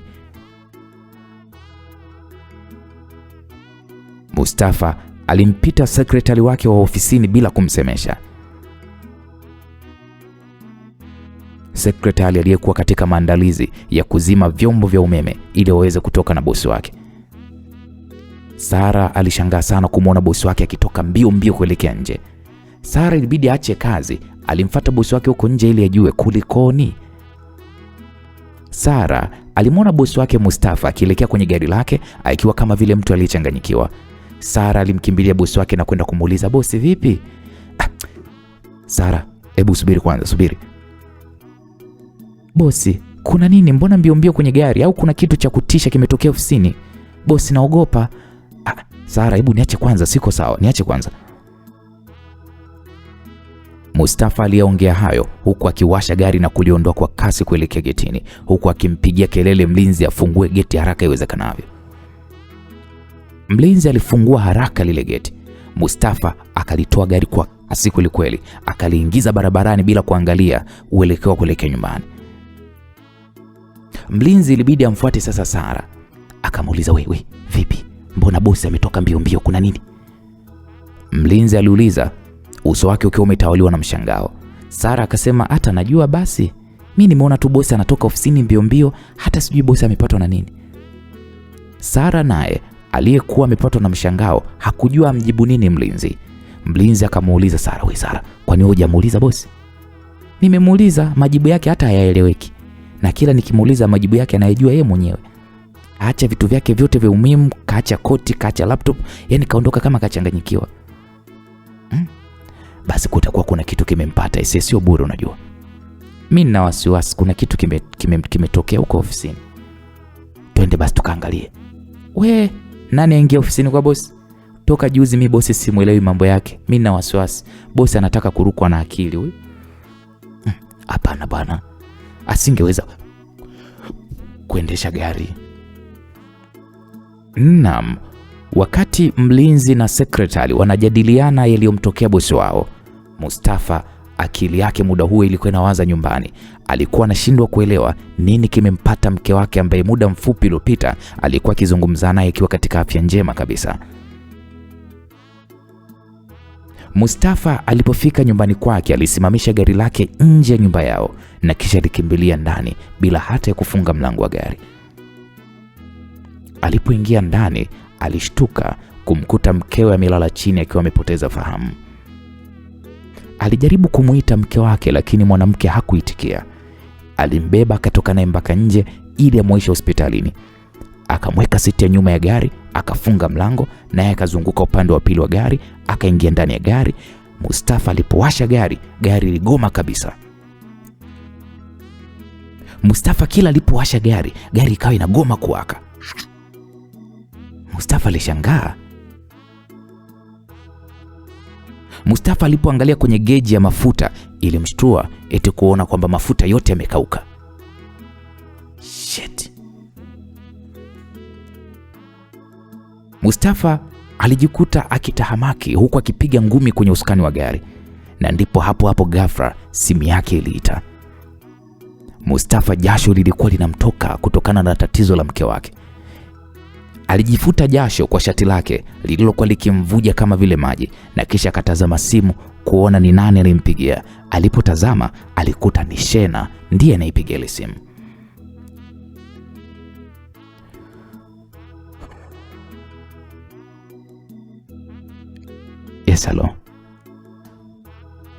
S1: Mustafa alimpita sekretari wake wa ofisini bila kumsemesha. Sekretari aliyekuwa katika maandalizi ya kuzima vyombo vya umeme ili waweze kutoka na bosi wake. Sara alishangaa sana kumwona bosi wake akitoka mbio kuelekea nje. Sara ilibidi aache kazi, alimfuata bosi wake huko nje ili ajue kulikoni. Sara alimwona bosi wake Mustafa akielekea kwenye gari lake akiwa kama vile mtu aliyechanganyikiwa. Sara alimkimbilia bosi wake na kwenda kumuuliza, bosi vipi? Sara, hebu subiri kwanza, subiri. Bosi, kuna nini? Mbona mbio kwenye gari? Au kuna kitu cha kutisha kimetokea ofisini? Bosi, naogopa. Sara, hebu niache kwanza, siko sawa, niache kwanza. Mustafa aliongea hayo huku akiwasha gari na kuliondoa kwa kasi kuelekea getini, huku akimpigia kelele mlinzi afungue geti haraka iwezekanavyo. Mlinzi alifungua haraka lile geti. Mustafa akalitoa gari kwa kasi kweli, akaliingiza barabarani bila kuangalia uelekeo kuelekea nyumbani. Mlinzi ilibidi amfuate sasa Sara. Akamuuliza, wewe vipi? Mbona bosi ametoka mbio, kuna nini? Mlinzi aliuliza, uso wake ukiwa umetawaliwa na mshangao. Sara akasema, hata najua basi. Mimi nimeona tu bosi anatoka ofisini mbio, hata sijui bosi amepatwa na nini. Sara naye aliyekuwa amepatwa na mshangao hakujua amjibu nini mlinzi. Mlinzi akamuuliza Sara, wewe Sara, kwani wewe hujamuuliza bosi? Nimemuuliza, majibu yake hata hayaeleweki. Na kila nikimuuliza majibu yake anayejua yeye mwenyewe. Acha vitu vyake vyote vya umuhimu, kaacha koti, kaacha laptop, yani kaondoka kama kachanganyikiwa. Basi kutakuwa kuna kitu kimempata, sio bure unajua. Mimi nina wasiwasi kuna kitu kimetokea huko ofisini. Twende basi tukaangalie. We, nani aingia ofisini kwa bosi? Toka juzi mimi bosi simuelewi mambo yake. Mimi nina wasiwasi. Bosi anataka kurukwa na akili huyu. Hapana bana. Asingeweza kuendesha gari. Naam, wakati mlinzi na sekretari wanajadiliana yaliyomtokea bosi wao, Mustafa akili yake muda huo ilikuwa inawaza nyumbani. Alikuwa anashindwa kuelewa nini kimempata mke wake ambaye muda mfupi uliopita alikuwa akizungumza naye akiwa katika afya njema kabisa. Mustafa alipofika nyumbani kwake alisimamisha gari lake nje ya nyumba yao na kisha alikimbilia ndani bila hata ya kufunga mlango wa gari. Alipoingia ndani alishtuka kumkuta mkewe amelala chini akiwa amepoteza fahamu. Alijaribu kumuita mke wake lakini mwanamke hakuitikia. Alimbeba akatoka naye mpaka nje ili amwaishe hospitalini. Akamweka siti ya nyuma ya gari, akafunga mlango, naye akazunguka upande wa pili wa gari, akaingia ndani ya gari. Mustafa alipowasha gari liligoma kabisa. Mustafa kila alipowasha gari ikawa inagoma kuwaka. Mustafa alishangaa. Mustafa alipoangalia kwenye geji ya mafuta ilimshtua eti kuona kwamba mafuta yote yamekauka. Shit. Mustafa alijikuta akitahamaki huku akipiga ngumi kwenye usukani wa gari, na ndipo hapo ghafla simu yake iliita. Mustafa jasho lilikuwa linamtoka kutokana na tatizo la mke wake. Alijifuta jasho kwa shati lake lililokuwa likimvuja kama vile maji, na kisha akatazama simu kuona ni nani alimpigia. Alipotazama alikuta ni Shena ndiye anaipigia ile simu. Yes, hello.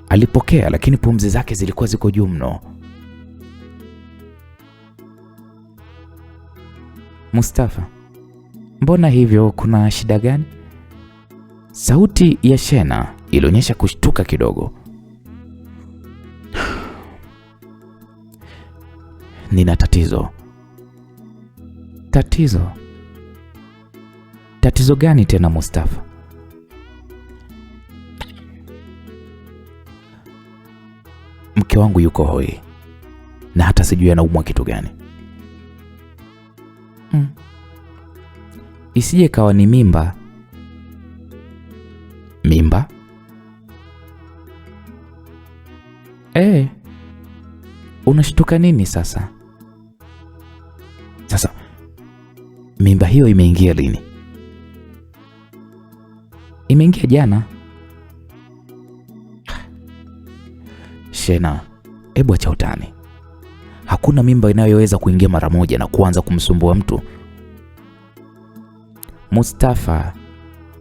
S1: Alipokea, lakini pumzi zake zilikuwa ziko juu mno. Mustafa, mbona hivyo, kuna shida gani? Sauti ya Shena ilionyesha kushtuka kidogo. Nina tatizo. Tatizo? Tatizo gani tena Mustafa? Mke wangu yuko hoi na hata sijui anaumwa kitu gani. Isije kawa ni mimba. Mimba? Unashtuka nini sasa? Sasa mimba hiyo imeingia lini? Imeingia jana. Shena, hebu acha utani. Hakuna mimba inayoweza kuingia mara moja na kuanza kumsumbua mtu. Mustafa,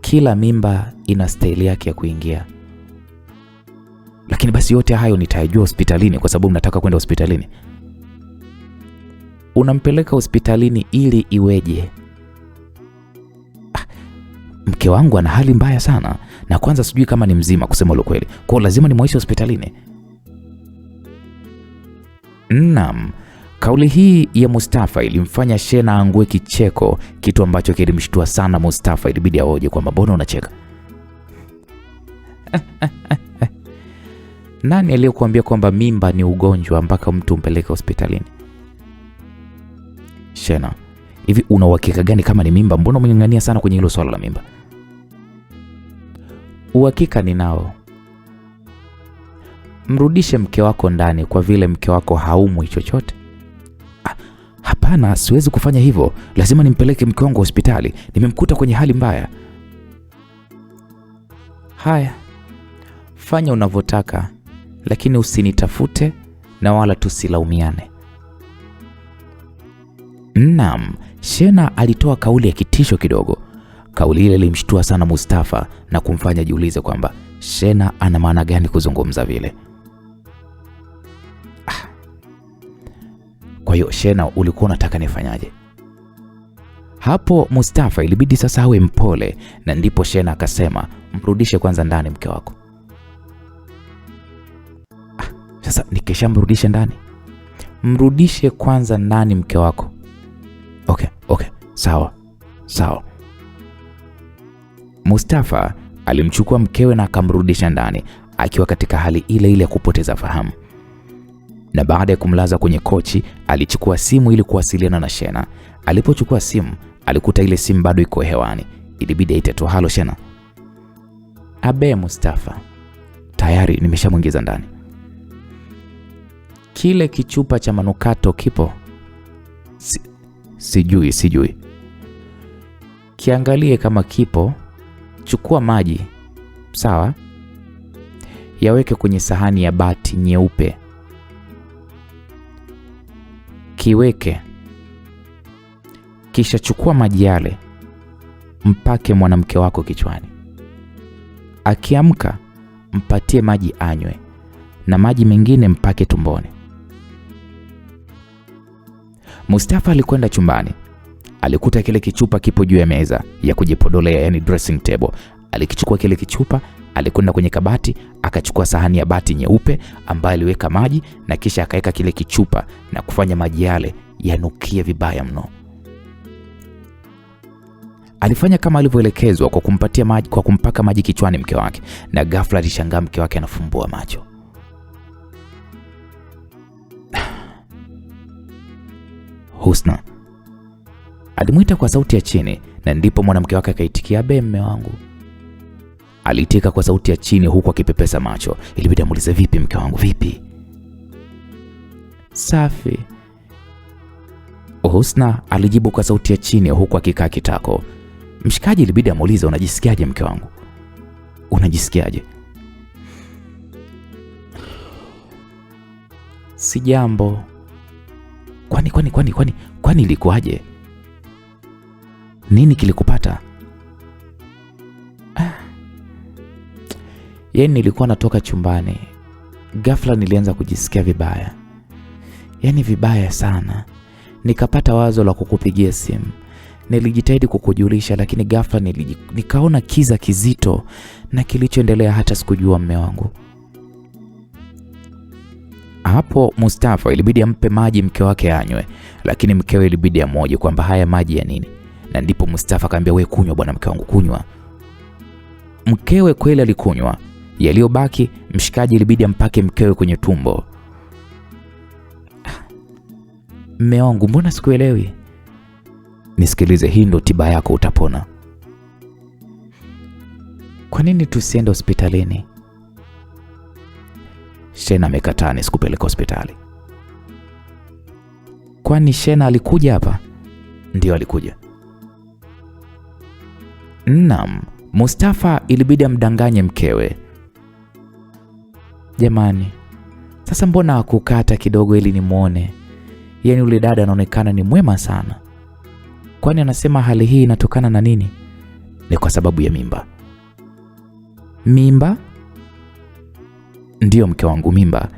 S1: kila mimba ina staili yake ya kuingia. Lakini basi yote hayo nitajua hospitalini, kwa sababu nataka kwenda hospitalini. Unampeleka hospitalini ili iweje? Mke wangu ana hali mbaya sana, na kwanza sijui kama ni mzima kusema ule kweli. Kwa hiyo lazima nimwaishe hospitalini. Naam, kauli hii ya Mustafa ilimfanya Shena angue kicheko, kitu ambacho kilimshtua sana Mustafa. Ilibidi aoje kwamba mbona unacheka? Nani aliyokuambia kwamba mimba ni ugonjwa mpaka mtu umpeleke hospitalini? Shena, hivi una uhakika gani kama ni mimba? Mbona umeng'ang'ania sana kwenye hilo swala la mimba? Uhakika ninao. Mrudishe mke wako ndani kwa vile mke wako haumwi chochote. Hapana, siwezi kufanya hivyo. Lazima nimpeleke mke wangu hospitali. Nimemkuta kwenye hali mbaya. Haya, fanya unavyotaka, lakini usinitafute na wala tusilaumiane. Naam, Shena alitoa kauli ya kitisho kidogo. Kauli ile ilimshtua sana Mustafa na kumfanya jiulize kwamba Shena ana maana gani kuzungumza vile. Kwa hiyo Shena, ulikuwa unataka nifanyaje? Hapo Mustafa ilibidi sasa awe mpole, na ndipo Shena akasema, mrudishe kwanza ndani mke wako. Sasa nikishamrudisha ndani? Mrudishe kwanza ndani mke wako. Okay, sawa. Mustafa alimchukua mkewe na akamrudisha ndani akiwa katika hali ile ile ya kupoteza fahamu. Na baada ya kumlaza kwenye kochi, alichukua simu ili kuwasiliana na Shena. Alipochukua simu, alikuta ile simu bado iko hewani. Ilibidi aite tu, halo Shena. Abe Mustafa, tayari nimeshamwingiza ndani. Kile kichupa cha manukato kipo? Sijui. Kiangalie kama kipo. Chukua maji, sawa? Yaweke kwenye sahani ya bati nyeupe. Kiweke. Kisha chukua maji yale, mpake mwanamke wako kichwani. Akiamka, mpatie maji anywe, na maji mengine mpake tumboni. Mustafa alikwenda chumbani. Alikuta kile kichupa kipo juu ya meza ya kujipodolea, yani dressing table. Alikichukua kile kichupa, alikwenda kwenye kabati, akachukua sahani ya bati nyeupe ambayo aliweka maji, na kisha akaweka kile kichupa na kufanya maji yale yanukie vibaya mno. Alifanya kama alivyoelekezwa kwa kumpatia maji, kwa kumpaka maji kichwani mke wake, na ghafla alishangaa mke wake anafumbua macho. Husna, alimuita kwa sauti ya chini, na ndipo mwanamke wake akaitikia, be mme wangu. Aliitika kwa sauti ya chini huku akipepesa macho. Ilibidi amuulize, vipi mke wangu, vipi? Safi. Husna alijibu kwa sauti ya chini huku akikaa kitako. Mshikaji ilibidi amuulize, unajisikiaje mke wangu? Unajisikiaje? Si jambo. Kwani ilikuwaje? Nini kilikupata? Yaani nilikuwa natoka chumbani, ghafla nilianza kujisikia vibaya. Yaani vibaya sana. Nikapata wazo la kukupigia simu. Nilijitahidi kukujulisha, lakini ghafla nikaona kiza kizito na kilichoendelea hata sikujua mme wangu. Hapo Mustafa ilibidi ampe maji mke wake anywe, lakini mkewe ilibidi amoje kwamba haya maji ya nini. Na ndipo Mustafa akamwambia, wewe kunywa bwana mke wangu, kunywa. Mkewe kweli alikunywa. Yaliyobaki mshikaji ilibidi ampake mkewe kwenye tumbo. Mme wangu, mbona sikuelewi? Nisikilize, hii ndo tiba yako, utapona. Kwa nini tusiende hospitalini? Shena amekataa nisikupeleke hospitali. Kwani Shena alikuja hapa? Ndio alikuja. Naam, Mustafa ilibidi amdanganye mkewe. Jamani, sasa mbona hakukata kidogo ili nimuone? Yaani ule dada anaonekana ni mwema sana. Kwani anasema hali hii inatokana na nini? Ni kwa sababu ya mimba. Mimba? Ndiyo mke wangu, mimba.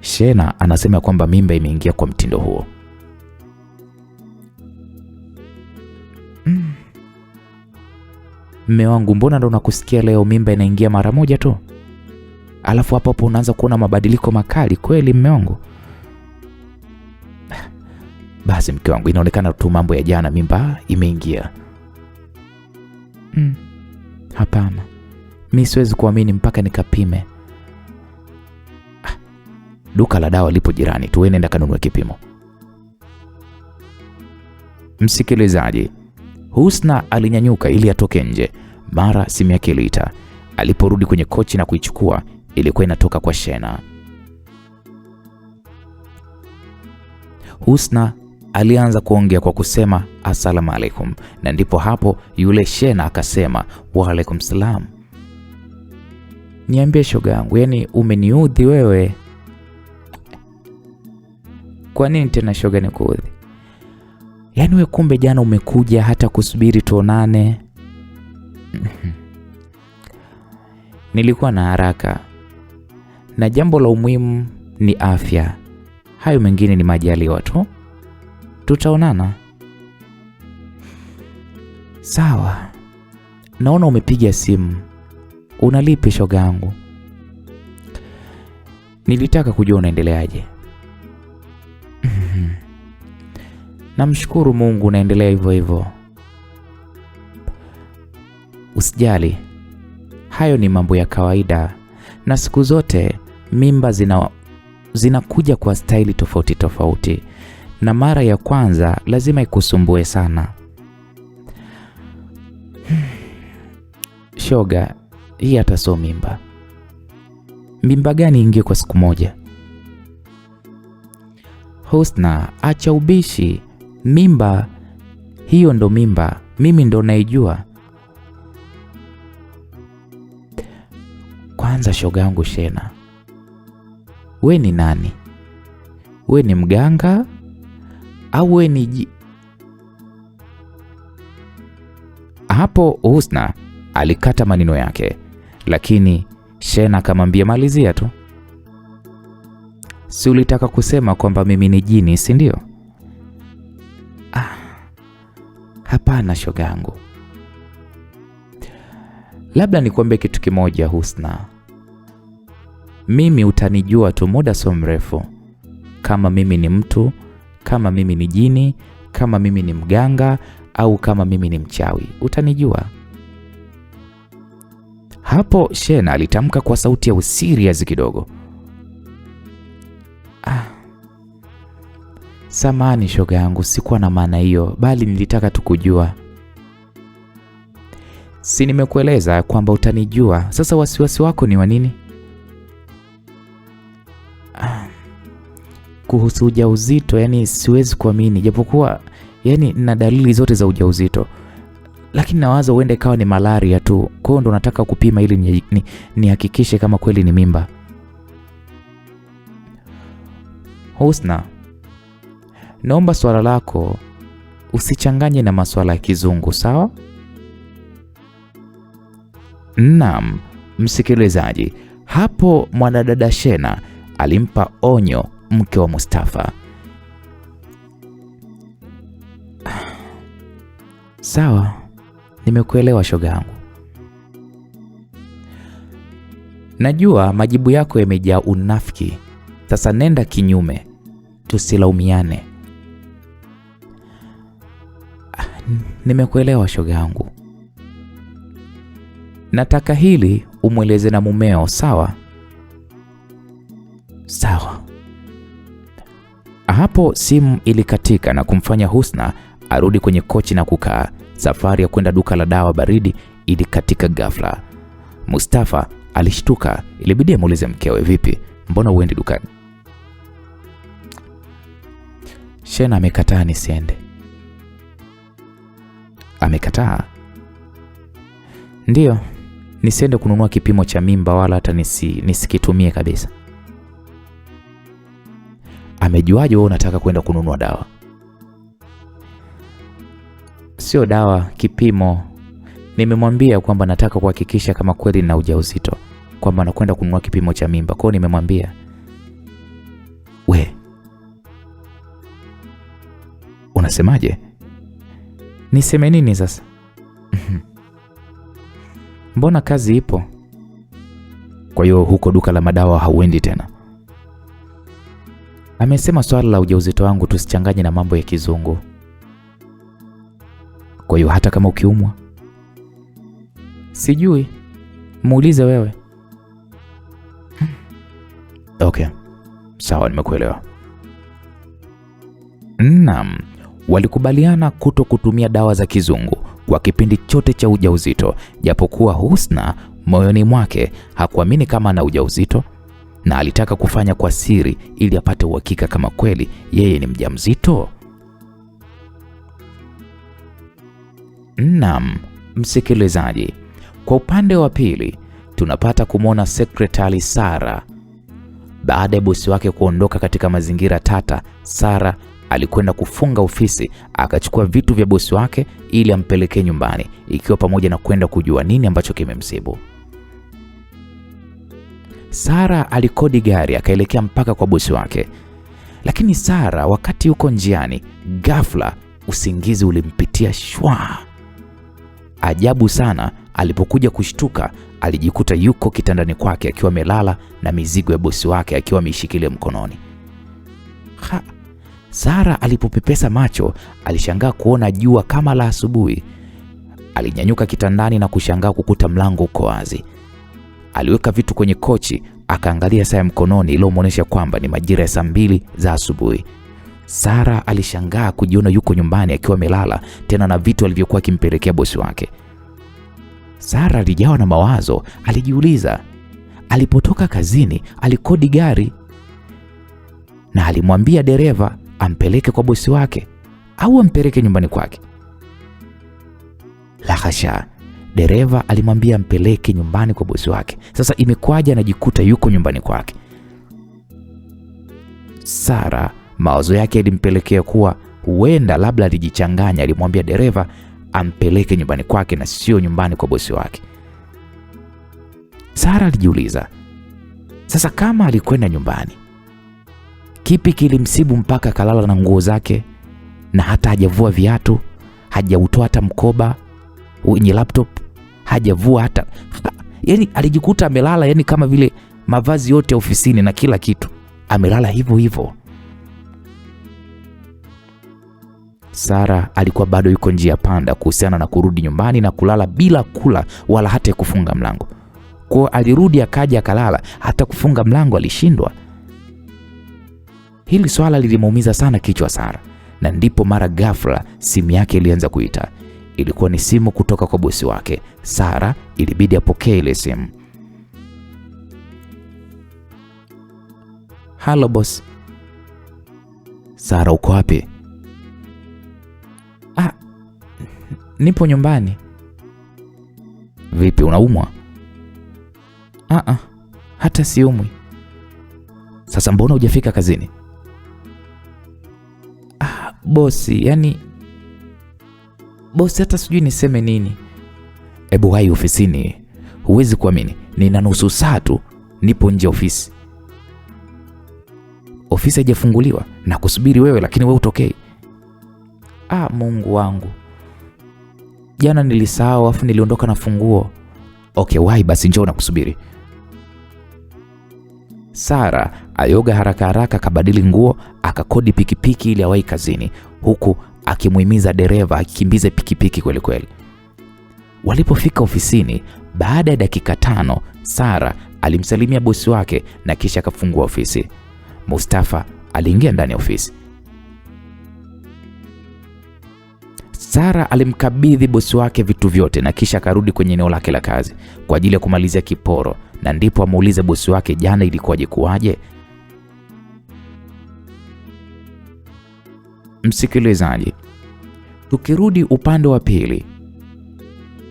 S1: Shena anasema kwamba mimba imeingia kwa mtindo huo. Mme wangu, mbona ndo nakusikia leo mimba inaingia mara moja tu? Alafu hapo unaanza kuona mabadiliko makali kweli mme wangu? Basi mke wangu, inaonekana tu mambo ya jana mimba imeingia. Hapana. Mimi siwezi kuamini mpaka nikapime. Duka la dawa lipo jirani, tuwe nenda kanunue kipimo. Msikilizaji, Husna alinyanyuka ili atoke nje. Mara simu yake iliita. Aliporudi kwenye kochi na kuichukua, ilikuwa inatoka kwa Shena. Husna alianza kuongea kwa kusema asalamu alaikum, na ndipo hapo yule Shena akasema wa alaikum salam. Niambie shoga yangu, yani umeniudhi wewe. Kwa nini tena shoga nikuudhi? Yani wewe kumbe jana umekuja hata kusubiri tuonane. Nilikuwa na haraka. Na jambo la umuhimu ni afya. Hayo mengine ni majaliwa tu. Tutaonana. Sawa. Naona umepiga simu. Unalipi shoga yangu? Nilitaka kujua unaendeleaje. Namshukuru Mungu naendelea hivyo hivyo. Usijali. Hayo ni mambo ya kawaida, na siku zote mimba zinakuja kwa staili tofauti tofauti, na mara ya kwanza lazima ikusumbue sana. Shoga, hii hata so mimba. Mimba gani ingie kwa siku moja? Husna, acha ubishi. Mimba hiyo ndo mimba, mimi ndo naijua. Kwanza shoga yangu Shena, we ni nani? We ni mganga au we ni Hapo Husna alikata maneno yake, lakini Shena akamwambia malizia tu. Si ulitaka kusema kwamba mimi ni jini, si ndio? Hapana shoga yangu. Labda nikwambie kitu kimoja Husna. Mimi utanijua tu muda so mrefu. Kama mimi ni mtu, kama mimi ni jini, kama mimi ni mganga, au kama mimi ni mchawi, utanijua. Hapo Shena alitamka kwa sauti ya usirias kidogo. Samahani shoga yangu, sikuwa na maana hiyo, bali nilitaka tu kujua. Si nimekueleza kwamba utanijua, sasa wasiwasi wako ni wa nini? kuhusu ujauzito, yani siwezi kuamini, japokuwa yani nina dalili zote za ujauzito, lakini nawaza uende kawa ni malaria tu. Kwa hiyo ndo nataka kupima ili nihakikishe kama kweli ni mimba. Husna, naomba swala lako usichanganye na masuala ya kizungu, sawa? Naam, msikilizaji, hapo mwanadada Shena alimpa onyo mke wa Mustafa. Sawa, nimekuelewa shoga yangu. Najua majibu yako yamejaa unafiki. Sasa nenda kinyume, tusilaumiane. Nimekuelewa shoga yangu. Nataka hili umweleze na mumeo, sawa? Sawa. Hapo simu ilikatika na kumfanya Husna arudi kwenye kochi na kukaa. Safari ya kwenda duka la dawa baridi ilikatika ghafla. Mustafa alishtuka, ilibidi amuulize mkewe, vipi? Mbona uendi dukani? Shena amekataa nisiende. Amekataa? Ndiyo, nisiende kununua kipimo cha mimba wala hata nisikitumie kabisa. Amejuaje wewe unataka kwenda kununua dawa? Sio dawa, kipimo. Nimemwambia kwamba nataka kuhakikisha kama kweli nina ujauzito, kwamba nakwenda kununua kipimo cha mimba. Kwa hiyo nimemwambia. We, unasemaje? Niseme nini sasa? Mbona kazi ipo? Kwa hiyo huko duka la madawa hauendi tena? Amesema swala la ujauzito wangu tusichanganye na mambo ya kizungu. Kwa hiyo hata kama ukiumwa? Sijui, muulize wewe. Okay, sawa, nimekuelewa. Naam, walikubaliana kuto kutumia dawa za kizungu kwa kipindi chote cha ujauzito, japokuwa Husna moyoni mwake hakuamini kama ana ujauzito na alitaka kufanya kwa siri ili apate uhakika kama kweli yeye ni mjamzito. Naam, msikilizaji, kwa upande wa pili tunapata kumwona Sekretari Sara. Baada ya bosi wake kuondoka katika mazingira tata, Sara alikwenda kufunga ofisi, akachukua vitu vya bosi wake ili ampelekee nyumbani, ikiwa pamoja na kwenda kujua nini ambacho kimemsibu. Sara alikodi gari akaelekea mpaka kwa bosi wake. Lakini Sara wakati yuko njiani, ghafla usingizi ulimpitia shwa. Ajabu sana, alipokuja kushtuka alijikuta yuko kitandani kwake akiwa amelala na mizigo ya bosi wake akiwa ameishikilia mkononi. Sara alipopepesa macho alishangaa kuona jua kama la asubuhi. Alinyanyuka kitandani na kushangaa kukuta mlango uko wazi. Aliweka vitu kwenye kochi, akaangalia saa ya mkononi iliyomuonesha kwamba ni majira ya saa 2 za asubuhi. Sara alishangaa kujiona yuko nyumbani akiwa amelala, tena na vitu alivyokuwa akimpelekea bosi wake. Sara alijawa na mawazo, alijiuliza, alipotoka kazini alikodi gari na alimwambia dereva ampeleke kwa bosi wake au ampeleke nyumbani kwake? La hasha, dereva alimwambia ampeleke nyumbani kwa bosi wake. Sasa imekwaje anajikuta yuko nyumbani kwake? Sara mawazo yake yalimpelekea kuwa huenda labda alijichanganya, alimwambia dereva ampeleke nyumbani kwake na sio nyumbani kwa bosi wake. Sara alijiuliza, sasa kama alikwenda nyumbani, kipi kilimsibu mpaka kalala na nguo zake na hata hajavua viatu, hajautoa hata mkoba wenye laptop, hajavua hata yani alijikuta amelala yani kama vile mavazi yote ofisini na kila kitu amelala hivyo hivyo. Sara alikuwa bado yuko njia panda kuhusiana na kurudi nyumbani na kulala bila kula wala hata kufunga mlango. Kwa alirudi akaja akalala, hata kufunga mlango alishindwa. Hili swala lilimuumiza sana kichwa Sara, na ndipo mara ghafla simu yake ilianza kuita. Ilikuwa ni simu kutoka kwa bosi wake. Sara ilibidi apokee ile simu. Hello boss. Sara, uko wapi?
S2: Nipo nyumbani.
S1: Vipi, unaumwa?
S2: Hata siumwi.
S1: Sasa mbona hujafika kazini?
S2: Bosi, bosi hata sijui niseme nini.
S1: Hebu wahi ofisini. Huwezi kuamini, nina nusu saa tu nipo nje ofisi. Ofisi haijafunguliwa na kusubiri wewe, lakini wewe utokei.
S2: Mungu wangu. Jana nilisahau afu niliondoka na funguo.
S1: Okay, wahi basi, njoo na kusubiri. Sara alioga haraka haraka, akabadili nguo, akakodi pikipiki ili awahi kazini, huku akimuhimiza dereva akikimbize pikipiki kweli kweli. Walipofika ofisini, baada ya dakika 5, Sara alimsalimia bosi wake na kisha akafungua ofisi. Mustafa aliingia ndani ya ofisi. Sara alimkabidhi bosi wake vitu vyote na kisha akarudi kwenye eneo lake la kazi kwa ajili ya kumalizia kiporo, na ndipo amuulize bosi wake jana ilikuwaje kuwaje. Msikilizaji, tukirudi upande wa pili,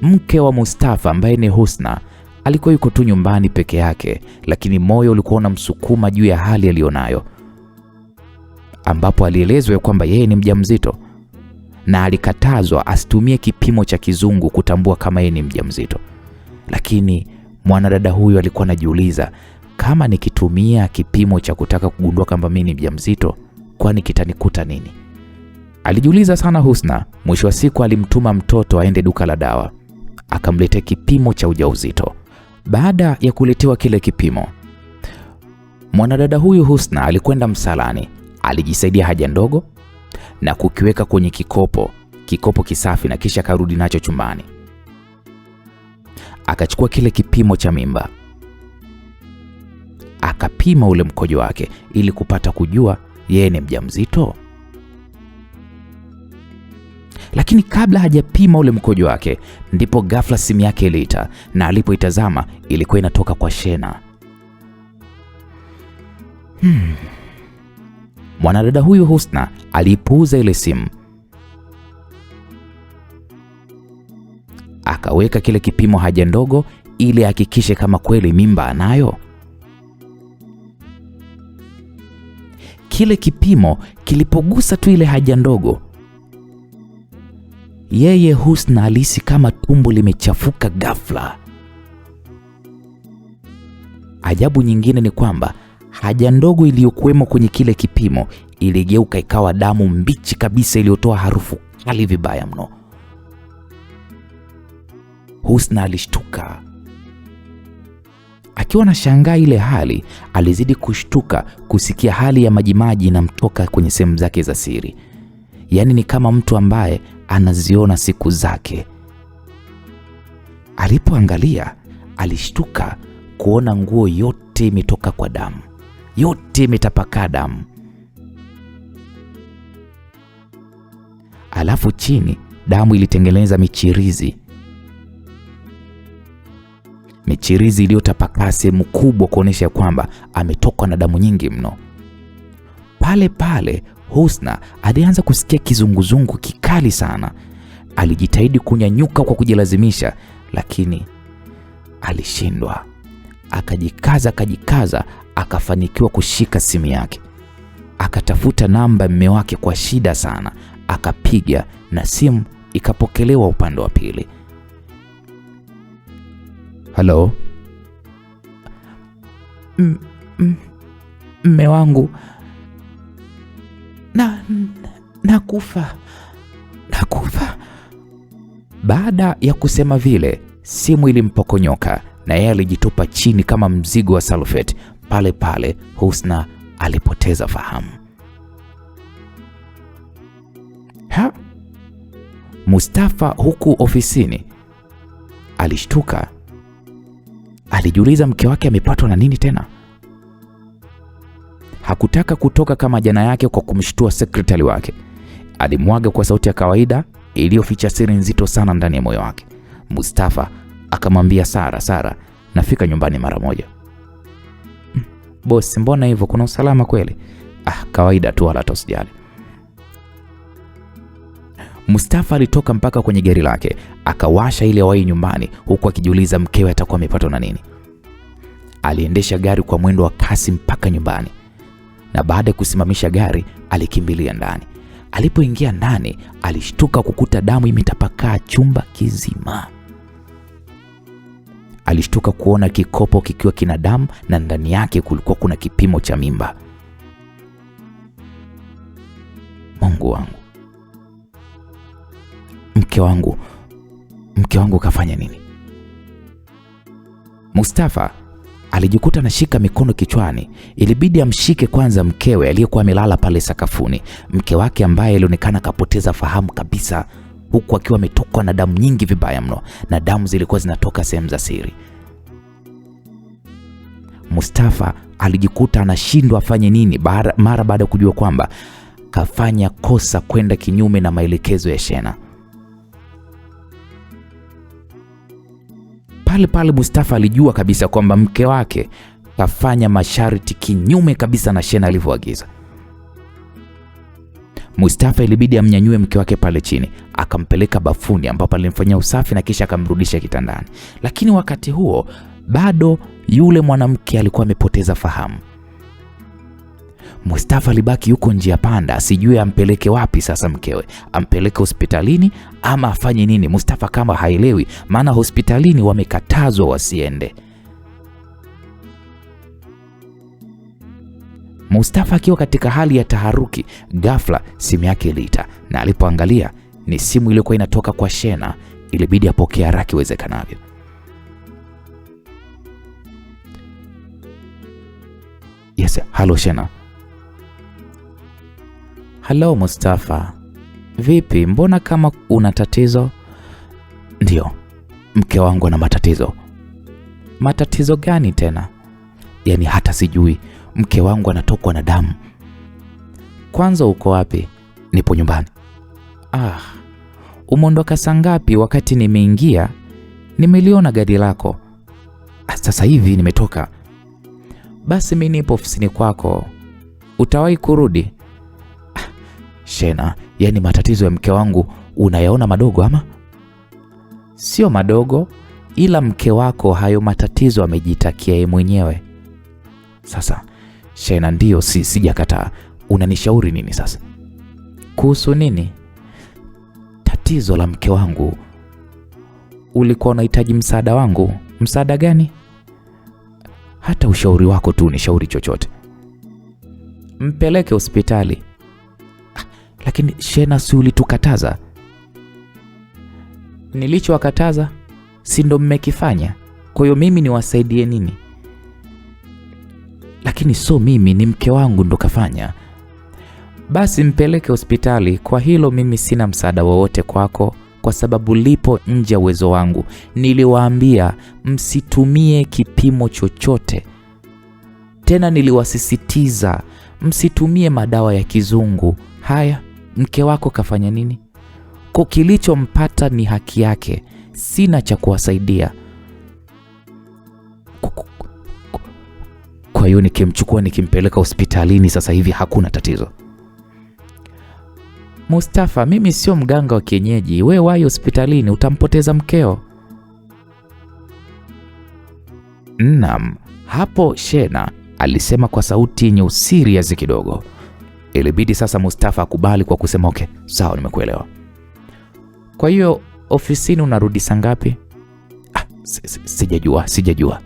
S1: mke wa Mustafa ambaye ni Husna alikuwa yuko tu nyumbani peke yake, lakini moyo ulikuwa unamsukuma juu ya hali aliyonayo, ambapo alielezwa kwamba yeye ni mjamzito na alikatazwa asitumie kipimo cha kizungu kutambua kama yeye ni mjamzito. Lakini mwanadada huyu alikuwa anajiuliza, kama nikitumia kipimo cha kutaka kugundua kama mimi ni mjamzito, kwani kitanikuta nini? Alijiuliza sana Husna. Mwisho wa siku alimtuma mtoto aende duka la dawa akamletea kipimo cha ujauzito. Baada ya kuletewa kile kipimo, mwanadada huyu Husna alikwenda msalani, alijisaidia haja ndogo na kukiweka kwenye kikopo kisafi, na kisha karudi nacho chumbani. Akachukua kile kipimo cha mimba, akapima ule mkojo wake ili kupata kujua yeye ni mjamzito. Lakini kabla hajapima ule mkojo wake, ndipo ghafla simu yake iliita, na alipoitazama ilikuwa inatoka kwa Shena. Mwanadada huyu Husna alipuuza ile simu, akaweka kile kipimo haja ndogo ili hakikishe kama kweli mimba anayo. Kile kipimo kilipogusa tu ile haja ndogo, yeye Husna alihisi kama tumbo limechafuka ghafla. Ajabu nyingine ni kwamba haja ndogo iliyokuwemo kwenye kile kipimo iligeuka ikawa damu mbichi kabisa iliyotoa harufu kali vibaya mno. Husna alishtuka. Akiwa na shangaa ile hali, alizidi kushtuka kusikia hali ya majimaji inamtoka kwenye sehemu zake za siri. Yaani ni kama mtu ambaye anaziona siku zake. Alipoangalia, alishtuka kuona nguo yote imetoka kwa damu. Yote imetapakaa damu. Alafu chini damu ilitengeneza michirizi. Michirizi iliyotapakaa sehemu kubwa kuonesha kwamba ametokwa na damu nyingi mno. Pale pale Husna alianza kusikia kizunguzungu kikali sana. Alijitahidi kunyanyuka kwa kujilazimisha, lakini alishindwa. Akajikaza, akafanikiwa kushika simu yake. Akatafuta namba ya mume wake kwa shida sana, akapiga na simu ikapokelewa upande wa pili. Hello?
S2: Mume wangu, nakufa.
S1: Baada ya kusema vile, simu ilimpokonyoka na yeye alijitupa chini kama mzigo wa salfeti. Pale pale Husna alipoteza fahamu. Mustafa huku ofisini alishtuka. Alijiuliza mke wake amepatwa na nini tena. Hakutaka kutoka kama jana yake kwa kumshtua sekretari wake. Alimwaga kwa sauti ya kawaida iliyoficha siri nzito sana ndani ya moyo wake. Mustafa akamwambia Sara, nafika nyumbani mara moja.
S2: Bosi, mbona hivyo? Kuna usalama kweli?
S1: Kawaida tu, wala usijali. Mustafa alitoka mpaka kwenye gari lake, akawasha ili awahi nyumbani, huku akijiuliza mkewe atakuwa amepatwa na nini. Aliendesha gari kwa mwendo wa kasi mpaka nyumbani, na baada ya kusimamisha gari alikimbilia ndani. Alipoingia ndani, alishtuka kukuta damu imetapakaa chumba kizima. Alishtuka kuona kikopo kikiwa kina damu na ndani yake kulikuwa kuna kipimo cha mimba. Mungu wangu, mke wangu kafanya nini? Mustafa alijikuta anashika mikono kichwani. Ilibidi amshike kwanza mkewe aliyekuwa amelala pale sakafuni, mke wake ambaye alionekana kapoteza fahamu kabisa, huku akiwa ametokwa na damu nyingi vibaya mno, na damu zilikuwa zinatoka sehemu za siri. Mustafa alijikuta anashindwa afanye nini mara baada ya kujua kwamba kafanya kosa kwenda kinyume na maelekezo ya Shena. Pale Mustafa alijua kabisa kwamba mke wake kafanya masharti kinyume kabisa na Shena alivyoagiza. Mustafa ilibidi amnyanyue mke wake pale chini, akampeleka bafuni ambapo alimfanyia usafi na kisha akamrudisha kitandani. Lakini wakati huo bado yule mwanamke alikuwa amepoteza fahamu. Mustafa alibaki yuko njia panda, asijue ampeleke wapi sasa mkewe. Ampeleke hospitalini ama afanye nini? Mustafa kama haelewi, maana hospitalini wamekatazwa wasiende. Mustafa akiwa katika hali ya taharuki, ghafla simu yake iliita, na alipoangalia ni simu iliyokuwa inatoka kwa Shena. Ilibidi apokee haraka iwezekanavyo. Yes, halo Shena.
S2: Halo Mustafa, vipi? Mbona kama una tatizo?
S1: Ndio, mke wangu ana matatizo.
S2: Matatizo gani tena?
S1: Yaani hata sijui, mke wangu anatokwa na damu.
S2: Kwanza uko wapi?
S1: Nipo nyumbani.
S2: Umeondoka saa ngapi? Wakati nimeingia nimeliona gari lako.
S1: Sasa hivi nimetoka.
S2: Basi mimi nipo ofisini kwako, utawahi kurudi?
S1: Shena, yani matatizo ya mke wangu unayaona madogo ama?
S2: Sio madogo, ila mke wako hayo matatizo amejitakia yeye mwenyewe.
S1: Sasa Shena, ndio sijakataa. Unanishauri nini sasa?
S2: Kuhusu nini?
S1: Tatizo la mke wangu.
S2: Ulikuwa unahitaji msaada wangu? Msaada gani?
S1: Hata ushauri wako tu, ni shauri chochote.
S2: Mpeleke hospitali.
S1: Lakini Shena, si ulitukataza?
S2: Nilichowakataza si ndo mmekifanya? Kwa hiyo mimi niwasaidie nini?
S1: Lakini so mimi, ni mke wangu ndo kafanya.
S2: Basi mpeleke hospitali. Kwa hilo mimi sina msaada wowote kwako, kwa sababu lipo nje ya uwezo wangu. Niliwaambia msitumie kipimo chochote. Tena niliwasisitiza msitumie madawa ya kizungu. Haya, mke wako kafanya nini? Kwa kilichompata ni haki yake, sina cha kuwasaidia.
S1: Kwa hiyo nikimchukua nikimpeleka hospitalini sasa hivi hakuna tatizo?
S2: Mustafa, mimi sio mganga wa kienyeji. Wewe wahi hospitalini, utampoteza mkeo.
S1: Naam, hapo Shena alisema kwa sauti yenye usiriasi kidogo. Ilibidi sasa Mustafa akubali kwa kusema okay, sawa, nimekuelewa.
S2: Kwa hiyo ofisini unarudi saa ngapi?
S1: Sijajua.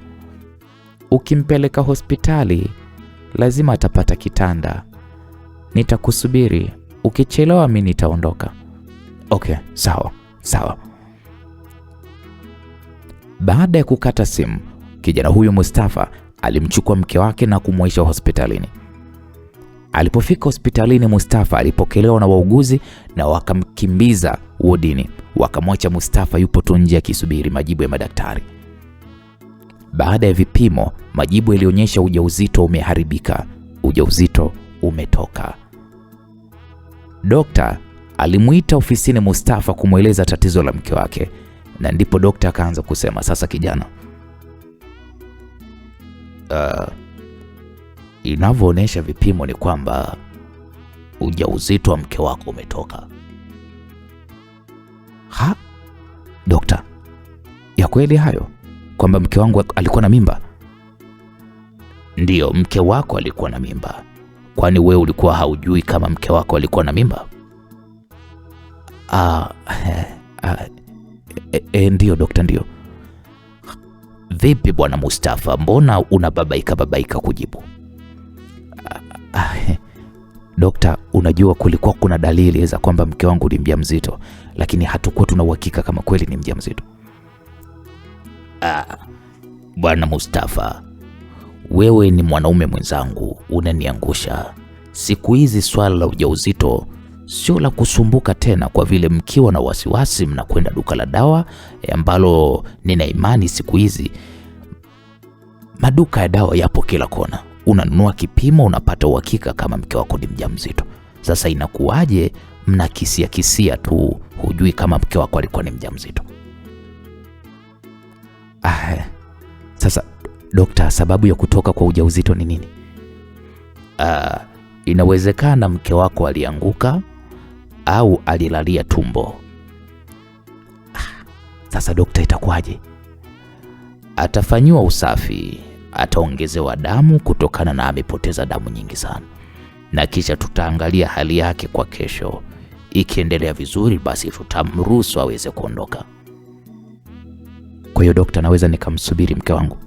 S2: Ukimpeleka hospitali lazima atapata kitanda. Nitakusubiri. Ukichelewa mimi nitaondoka.
S1: Okay, sawa. Baada ya kukata simu, kijana huyo Mustafa alimchukua mke wake na kumwaisha hospitalini. Alipofika hospitalini, Mustafa alipokelewa na wauguzi na wakamkimbiza wodini. Wakamwacha Mustafa yupo tu nje akisubiri majibu ya madaktari. Baada ya vipimo, majibu yalionyesha ujauzito umeharibika. Ujauzito umetoka. Dokta alimuita ofisini Mustafa kumweleza tatizo la mke wake, na ndipo dokta akaanza kusema, sasa kijana, inavyoonyesha vipimo ni kwamba ujauzito wa mke wako umetoka. Ha? Dokta, ya kweli hayo kwamba mke wangu alikuwa na mimba?
S2: Ndiyo, mke wako alikuwa na mimba. Kwani wewe ulikuwa haujui kama mke wako alikuwa na mimba?
S1: Ndiyo dokta, ndiyo.
S2: Vipi bwana Mustafa, mbona unababaika kujibu?
S1: Dokta, unajua kulikuwa kuna dalili za kwamba mke wangu ni mjamzito, lakini hatukuwa tuna uhakika kama kweli ni mjamzito.
S2: Bwana Mustafa, wewe ni mwanaume mwenzangu, unaniangusha. Siku hizi swala la ujauzito sio la kusumbuka tena, kwa vile mkiwa na wasiwasi mnakwenda duka la dawa, ambalo nina imani siku hizi maduka ya dawa yapo kila kona. Unanunua kipimo, unapata uhakika kama mke wako ni mjamzito. Sasa inakuwaje mnakisia tu, hujui kama mke wako alikuwa ni mjamzito?
S1: Sasa dokta, sababu ya kutoka kwa ujauzito ni nini?
S2: Inawezekana mke wako alianguka au alilalia tumbo.
S1: Sasa dokta, itakuwaje?
S2: Atafanyiwa usafi, ataongezewa damu kutokana na amepoteza damu nyingi sana, na kisha tutaangalia hali yake kwa kesho. Ikiendelea vizuri, basi tutamruhusu aweze kuondoka.
S1: Kwa hiyo dokta, naweza nikamsubiri mke wangu?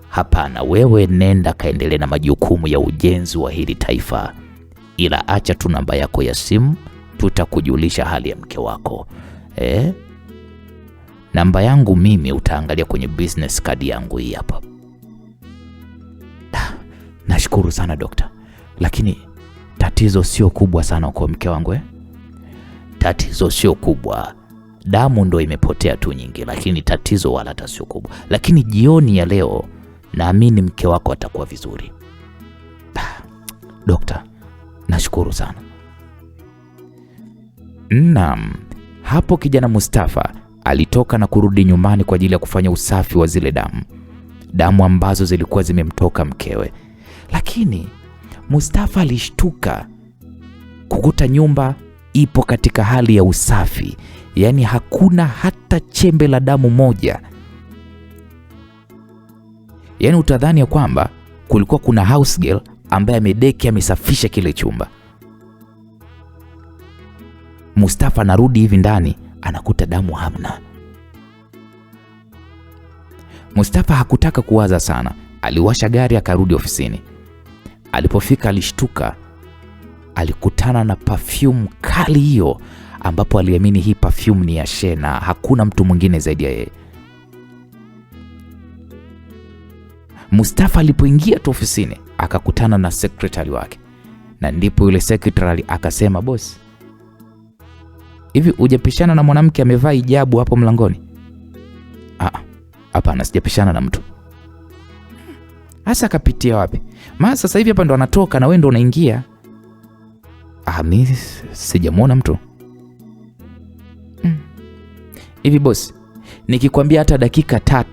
S2: Hapana, wewe nenda kaendelee na majukumu ya ujenzi wa hili taifa, ila acha tu namba yako ya simu, tutakujulisha hali ya mke wako. Namba yangu mimi utaangalia kwenye business card yangu hii hapa.
S1: Nashukuru sana dokta, lakini tatizo sio kubwa sana kwa mke wangu.
S2: Tatizo sio kubwa, damu ndo imepotea tu nyingi, lakini tatizo wala hata sio kubwa. Lakini jioni ya leo naamini mke wako atakuwa vizuri.
S1: Dokta, nashukuru sana. Naam, hapo kijana Mustafa alitoka na kurudi nyumbani kwa ajili ya kufanya usafi wa zile damu ambazo zilikuwa zimemtoka mkewe. Lakini Mustafa alishtuka kukuta nyumba ipo katika hali ya usafi, yaani hakuna hata chembe la damu moja. Yaani utadhani ya kwamba kulikuwa kuna house girl ambaye amedeki amesafisha kile chumba. Mustafa anarudi hivi ndani, anakuta damu hamna. Mustafa hakutaka kuwaza sana, aliwasha gari akarudi ofisini. Alipofika alishtuka, alikutana na perfume kali hiyo, ambapo aliamini hii perfume ni ya Shena, hakuna mtu mwingine zaidi ya yeye. Mustafa alipoingia tu ofisini akakutana na secretary wake, na ndipo yule secretary akasema, boss, hivi hujapishana na mwanamke amevaa hijabu hapo mlangoni? Hapana, sijapishana na mtu. Hasa kapitia wapi? Maana sasa hivi hapa ndo anatoka na wewe ndo unaingia. Mimi sijamwona mtu. Hivi boss, nikikwambia hata dakika 3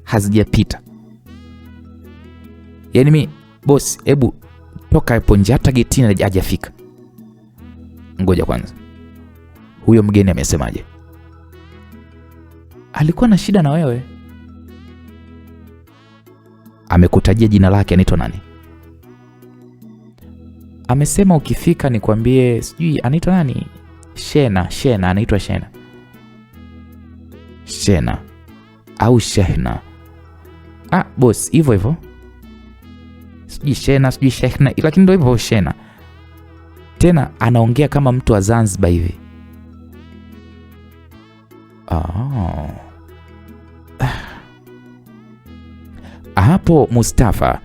S1: hazijapita, yaani mimi boss, hebu toka hapo nje, hata getini hajafika. Ngoja kwanza, huyo mgeni amesemaje? Alikuwa na shida na wewe. Amekutajia jina lake, anaitwa nani? Amesema ukifika nikwambie, sijui anaitwa nani? Shena, anaitwa Shena au Shehna. Boss, hivyo sijui Shena sijui Shehna, lakini ndio hivyo Shena. Tena anaongea kama mtu wa Zanzibar hivi. Hapo Mustafa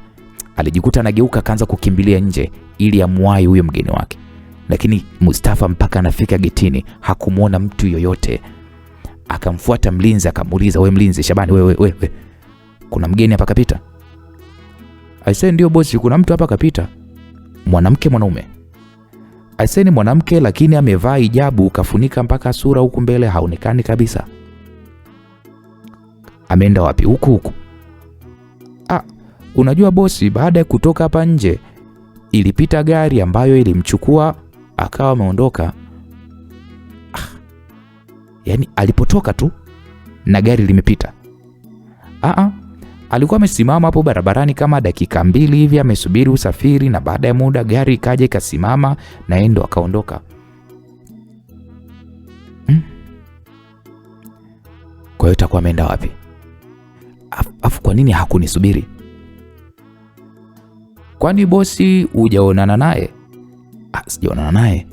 S1: alijikuta anageuka, akaanza kukimbilia nje ili amwahi huyo mgeni wake, lakini Mustafa mpaka anafika getini hakumuona mtu yoyote. Akamfuata mlinzi, akamuuliza, we mlinzi, Shabani, we, kuna mgeni hapa kapita? Aisee, ndio bosi, kuna mtu hapa kapita. Mwanamke, mwanaume? Aisee, ni mwanamke, lakini amevaa hijabu, kafunika mpaka sura, huku mbele haonekani kabisa. Ameenda wapi? Huku. Unajua bosi, baada ya kutoka hapa nje ilipita gari ambayo ilimchukua akawa ameondoka. Yaani alipotoka tu na gari limepita. Alikuwa amesimama hapo barabarani kama dakika 2 hivi amesubiri usafiri, na baada ya muda gari ikaja ikasimama na yeye ndo akaondoka. Kwa hiyo takuwa ameenda wapi? Afu kwa nini hakunisubiri? Kwani bosi hujaonana naye? Sijaonana naye.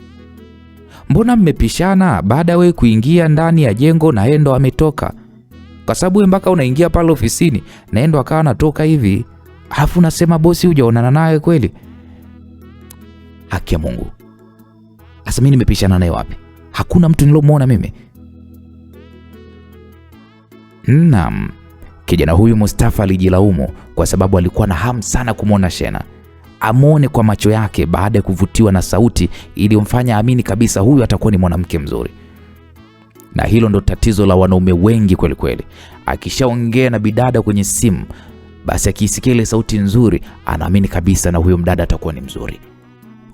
S1: Mbona mmepishana baada wewe kuingia ndani ya jengo na yeye ndo ametoka? Kwa sababu wewe mpaka unaingia pale ofisini na yeye ndo akawa anatoka hivi. Alafu unasema bosi hujaonana naye kweli? Haki ya Mungu. Sasa mimi nimepishana naye wapi? Hakuna mtu nilomuona mimi. Naam. Kijana huyu Mustafa alijilaumu kwa sababu alikuwa na hamu sana kumwona Shena, amwone kwa macho yake baada ya kuvutiwa na sauti iliyomfanya amini kabisa huyu atakuwa ni mwanamke mzuri. Na hilo ndo tatizo la wanaume wengi kweli kweli. Akishaongea na bidada kwenye simu, basi akisikia ile sauti nzuri anaamini kabisa na huyo mdada atakuwa ni mzuri.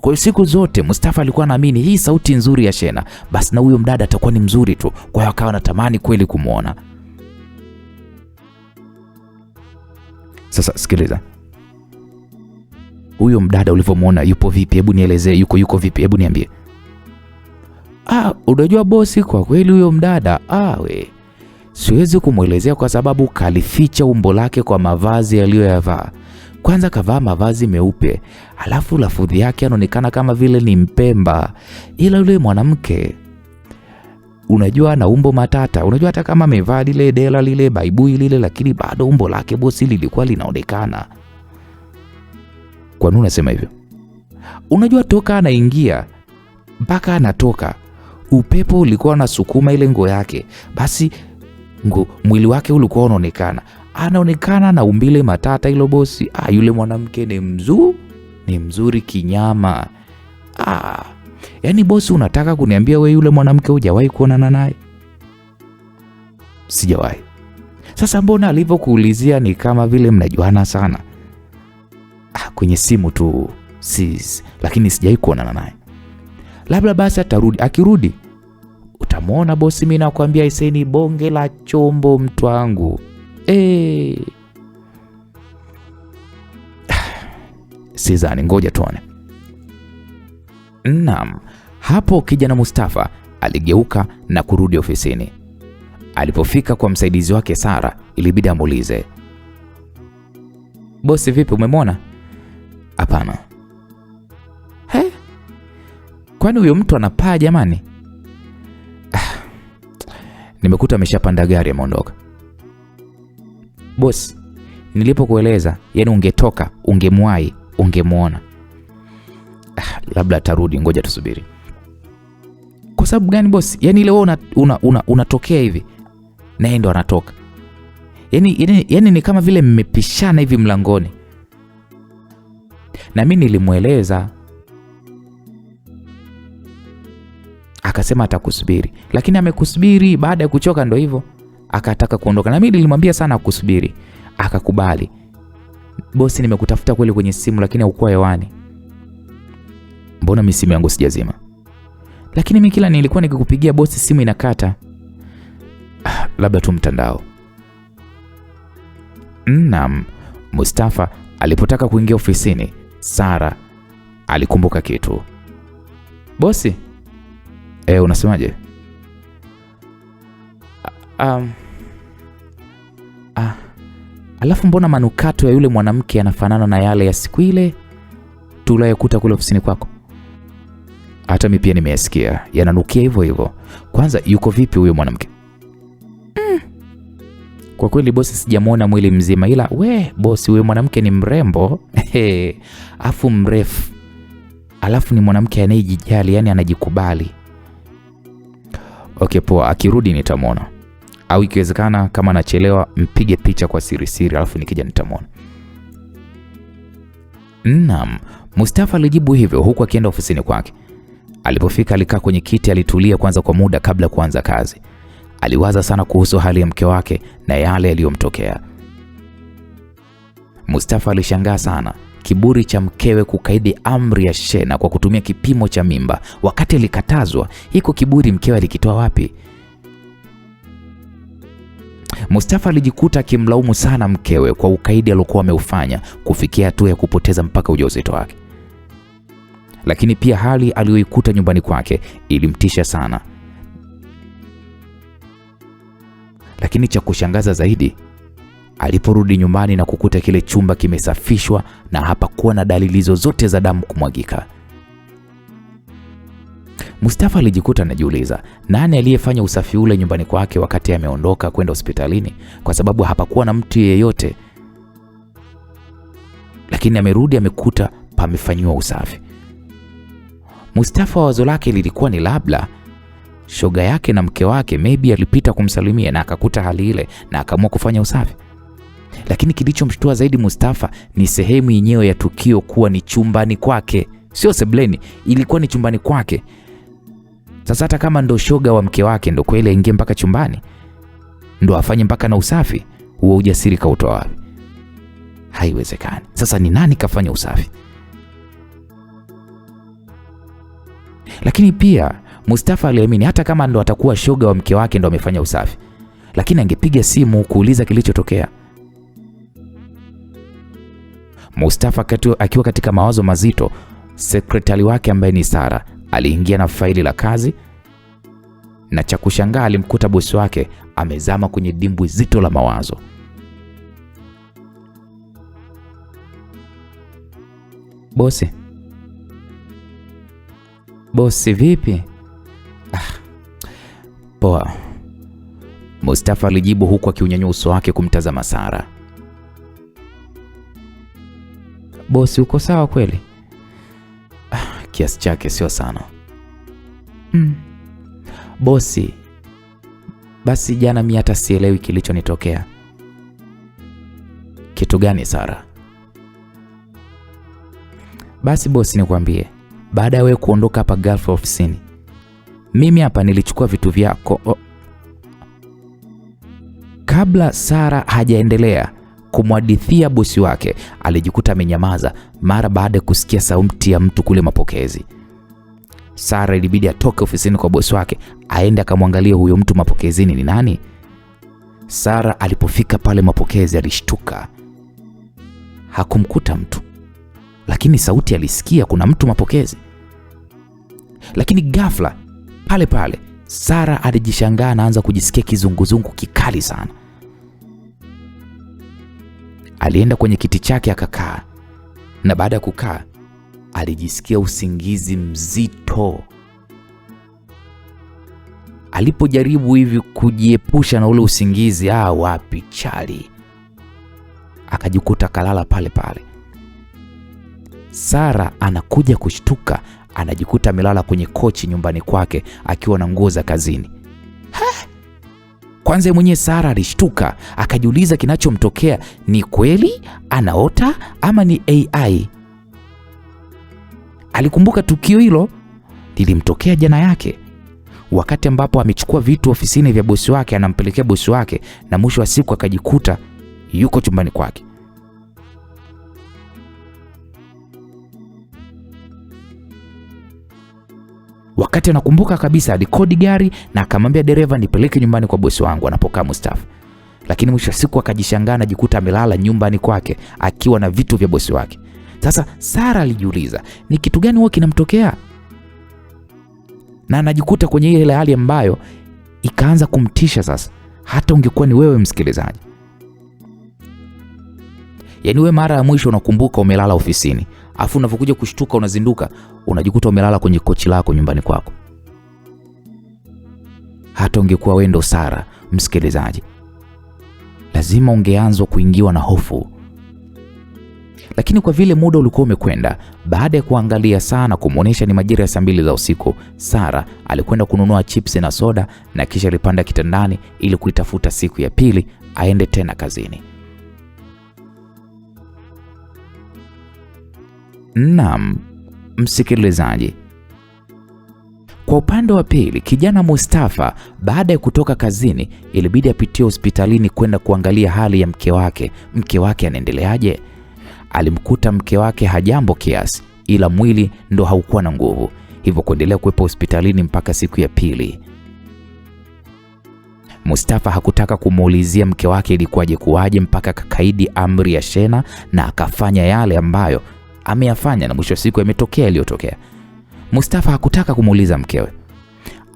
S1: Kwa hiyo siku zote Mustafa alikuwa anaamini hii sauti nzuri ya Shena, basi na huyo mdada atakuwa ni mzuri tu. Kwa hiyo akawa anatamani kweli kumuona. Sasa sikiliza. Huyo mdada ulivyomuona yupo vipi? Hebu nielezee, yuko vipi? Hebu niambie. Unajua bosi, kwa kweli huyo mdada siwezi kumuelezea kwa sababu kalificha umbo lake kwa mavazi aliyoyavaa. Kwanza kavaa mavazi meupe, alafu lafudhi yake anaonekana kama vile ni Mpemba. Ila yule mwanamke unajua na umbo matata. Unajua hata kama amevaa lile dela lile baibui lile, lakini bado umbo lake bosi lilikuwa linaonekana. Kwa nini unasema hivyo? Unajua toka anaingia mpaka anatoka, upepo ulikuwa unasukuma ile nguo yake. Basi mwili wake ulikuwa anaonekana na umbile matata hilo bosi. Yule mwanamke ni mzuri kinyama. Yaani bosi, unataka kuniambia we yule mwanamke hujawahi kuonana naye? Sijawahi. Sasa mbona alivyokuulizia ni kama vile mnajuana sana? Kwenye simu tu lakini sijawahi kuonana naye. Labda basi atarudi. Akirudi utamwona bosi, mimi nakwambia iseni bonge la chombo mtu wangu. Sidhani, ngoja tuone. Naam, hapo kijana Mustafa aligeuka na kurudi ofisini. Alipofika kwa msaidizi wake Sara, ilibidi amuulize, bosi vipi, umemwona? Hapana. Kwani huyo mtu anapaa jamani? Nimekuta ameshapanda gari ameondoka. Bosi, nilipokueleza yani ungetoka, ungemwahi, ungemuona. Labda atarudi, ngoja tusubiri. Kwa sababu gani bosi? Yani ile wewe unatokea hivi na yeye ndo anatoka. Yani ni kama vile mmepishana hivi mlangoni. Na mimi nilimueleza, akasema atakusubiri, lakini amekusubiri baada ya kuchoka ndo hivyo akataka kuondoka. Na mimi nilimwambia sana kusubiri, akakubali. Bosi, nimekutafuta kweli kwenye simu lakini haukuwa hewani. Mbona mimi simu yangu sijazima? Lakini mimi kila nilikuwa nikikupigia bosi simu inakata. Labda tu mtandao. Naam, Mustafa alipotaka kuingia ofisini, Sara alikumbuka kitu. Bosi, unasemaje? Alafu mbona manukato ya yule mwanamke yanafanana na yale ya siku ile tuliyokuta kule ofisini kwako? Hata mimi pia nimeyasikia yananukia hivyo hivyo. Kwanza yuko vipi huyo mwanamke? Kwa kweli bosi, sijamuona mwili mzima, ila bosi, huyo mwanamke ni mrembo. Afu mrefu. Alafu ni mwanamke anayejijali, yani anajikubali. Okay, poa, akirudi nitamwona. Au ikiwezekana kama anachelewa mpige picha kwa siri alafu nikija nitamwona. Naam, Mustafa alijibu hivyo huku akienda ofisini kwake. Alipofika alikaa kwenye kiti, alitulia kwanza kwa muda kabla kuanza kazi. Aliwaza sana kuhusu hali ya mke wake na yale yaliyomtokea. Mustafa alishangaa sana kiburi cha mkewe kukaidi amri ya Shena kwa kutumia kipimo cha mimba wakati alikatazwa. Hiko kiburi mkewe alikitoa wapi? Mustafa alijikuta akimlaumu sana mkewe kwa ukaidi aliokuwa ameufanya kufikia hatua ya kupoteza mpaka ujauzito wake. Lakini pia hali aliyoikuta nyumbani kwake ilimtisha sana. Lakini cha kushangaza zaidi, aliporudi nyumbani na kukuta kile chumba kimesafishwa na hapakuwa na dalili zozote za damu kumwagika. Mustafa alijikuta anajiuliza, nani aliyefanya usafi ule nyumbani kwake wakati ameondoka kwenda hospitalini, kwa sababu hapakuwa na mtu yeyote. Lakini amerudi amekuta pamefanywa usafi. Mustafa wazo lake lilikuwa ni labda shoga yake na mke wake maybe alipita kumsalimia na akakuta hali ile na akaamua kufanya usafi. Lakini kilichomshtua zaidi Mustafa ni sehemu yenyewe ya tukio kuwa ni chumbani kwake, sio sebuleni, ilikuwa ni chumbani kwake. Sasa hata kama ndo shoga wa mke wake, ndo kweli aingie mpaka chumbani, ndo afanye mpaka na usafi, huo ujasiri kautoa wapi? Haiwezekani. Sasa ni nani kafanya usafi? Lakini pia Mustafa aliamini hata kama ndo atakuwa shoga wa mke wake ndo amefanya usafi, lakini angepiga simu kuuliza kilichotokea. Mustafa akiwa katika mawazo mazito, sekretari wake ambaye ni Sara aliingia na faili la kazi, na cha kushangaa alimkuta bosi wake amezama kwenye dimbwi zito la mawazo. Bosi vipi? Poa, Mustafa alijibu huku akiunyanyua uso wake kumtazama Sara. Bosi, uko sawa kweli? Kiasi chake, sio sana. Bosi, basi jana mimi hata sielewi kilichonitokea. Kitu gani Sara? Basi bosi, nikwambie, baada ya wewe kuondoka hapa Gulf ofisini, mimi hapa nilichukua vitu vyako. Kabla Sara hajaendelea kumwadithia bosi wake, alijikuta amenyamaza mara baada ya kusikia sauti ya mtu kule mapokezi. Sara ilibidi atoke ofisini kwa bosi wake aende akamwangalia huyo mtu mapokezini ni nani. Sara alipofika pale mapokezi alishtuka. Hakumkuta mtu, lakini sauti alisikia kuna mtu mapokezi. Lakini ghafla pale Sara alijishangaa, anaanza kujisikia kizunguzungu kikali sana. Alienda kwenye kiti chake akakaa, na baada ya kukaa alijisikia usingizi mzito. Alipojaribu hivi kujiepusha na ule usingizi, wapi chali, akajikuta kalala pale. Sara anakuja kushtuka, anajikuta amelala kwenye kochi nyumbani kwake akiwa na nguo za kazini. Kwanza mwenyewe Sara alishtuka, akajiuliza kinachomtokea ni kweli anaota ama ni AI. Alikumbuka tukio hilo lilimtokea jana yake, wakati ambapo amechukua vitu ofisini vya bosi wake anampelekea bosi wake, na mwisho wa siku akajikuta yuko chumbani kwake. Wakati anakumbuka kabisa, alikodi gari na akamwambia dereva, nipeleke nyumbani kwa bosi wangu anapokaa Mustafa. Lakini mwisho wa siku akajishangaa anajikuta amelala nyumbani kwake akiwa na vitu vya bosi wake. Sasa Sara alijiuliza ni kitu gani huwa kinamtokea, na anajikuta kwenye ile hali ambayo ikaanza kumtisha. Sasa hata ungekuwa ni wewe msikilizaji, yaani wewe mara ya mwisho unakumbuka umelala ofisini, afu unapokuja kushtuka unazinduka unajikuta umelala kwenye kochi lako nyumbani kwako. Hata ungekuwa wewe ndo Sara msikilizaji, lazima ungeanza kuingiwa na hofu. Lakini kwa vile muda ulikuwa umekwenda, baada ya kuangalia sana kumuonesha ni majira ya 2 za usiku, Sara alikwenda kununua chips na soda na kisha alipanda kitandani ili kuitafuta siku ya pili aende tena kazini. Naam, msikilizaji, kwa upande wa pili, kijana Mustafa baada ya kutoka kazini ilibidi apitie hospitalini kwenda kuangalia hali ya mke wake. Mke wake anaendeleaje? Alimkuta mke wake hajambo kiasi, ila mwili ndo haukuwa na nguvu, hivyo kuendelea kuwepo hospitalini mpaka siku ya pili. Mustafa hakutaka kumuulizia mke wake ilikuwaje kuwaje mpaka akakaidi amri ya Shena na akafanya yale ambayo ameyafanya, na mwisho wa siku yametokea yaliyotokea. Mustafa hakutaka kumuuliza mkewe.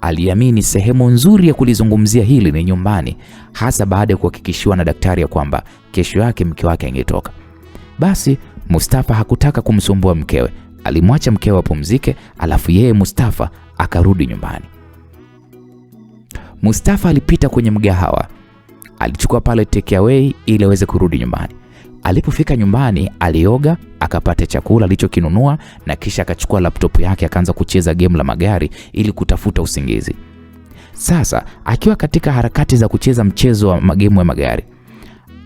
S1: Aliamini sehemu nzuri ya kulizungumzia hili ni nyumbani, hasa baada ya kuhakikishiwa na daktari ya kwamba kesho yake mke wake angetoka. Basi Mustafa hakutaka kumsumbua mkewe. Alimwacha mkewe apumzike, alafu yeye Mustafa akarudi nyumbani. Mustafa alipita kwenye mgahawa. Alichukua pale take away ili aweze kurudi nyumbani. Alipofika nyumbani, alioga, akapata chakula alichokinunua na kisha akachukua laptop yake akaanza kucheza game la magari ili kutafuta usingizi. Sasa, akiwa katika harakati za kucheza mchezo wa magemu ya magari,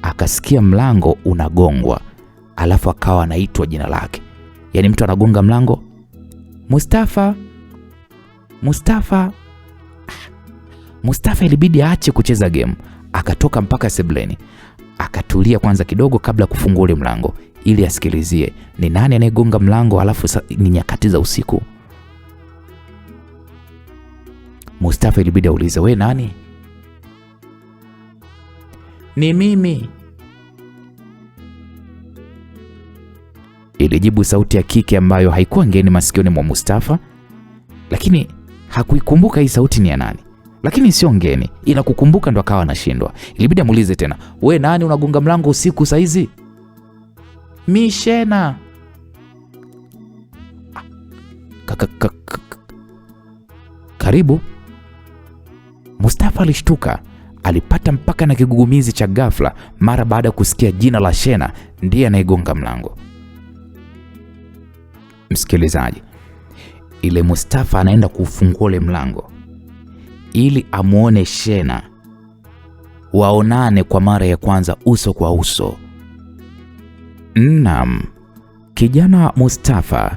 S1: akasikia mlango unagongwa, alafu akawa anaitwa jina lake. Yaani mtu anagonga mlango, Mustafa. Mustafa ilibidi aache kucheza game, akatoka mpaka sebleni. Akatulia kwanza kidogo kabla kufungua ule mlango ili asikilizie ni nani anayegonga mlango, alafu ni nyakati za usiku. Mustafa ilibidi aulize, "We nani?" "Ni mimi," ilijibu sauti ya kike ambayo haikuwa ngeni masikioni mwa Mustafa, lakini hakuikumbuka hii sauti ni ya nani. Lakini sio ngeni, ila kukumbuka ndo akawa anashindwa. Ilibidi amuulize tena, "We nani unagonga mlango usiku saa hizi?" "Mi Shena." "Karibu." Mustafa alishtuka, alipata mpaka na kigugumizi cha ghafla mara baada ya kusikia jina la Shena ndiye anayegonga mlango. Msikilizaji, ile Mustafa anaenda kufungua ule mlango ili amuone Shena, waonane kwa mara ya kwanza uso kwa uso. Naam, kijana Mustafa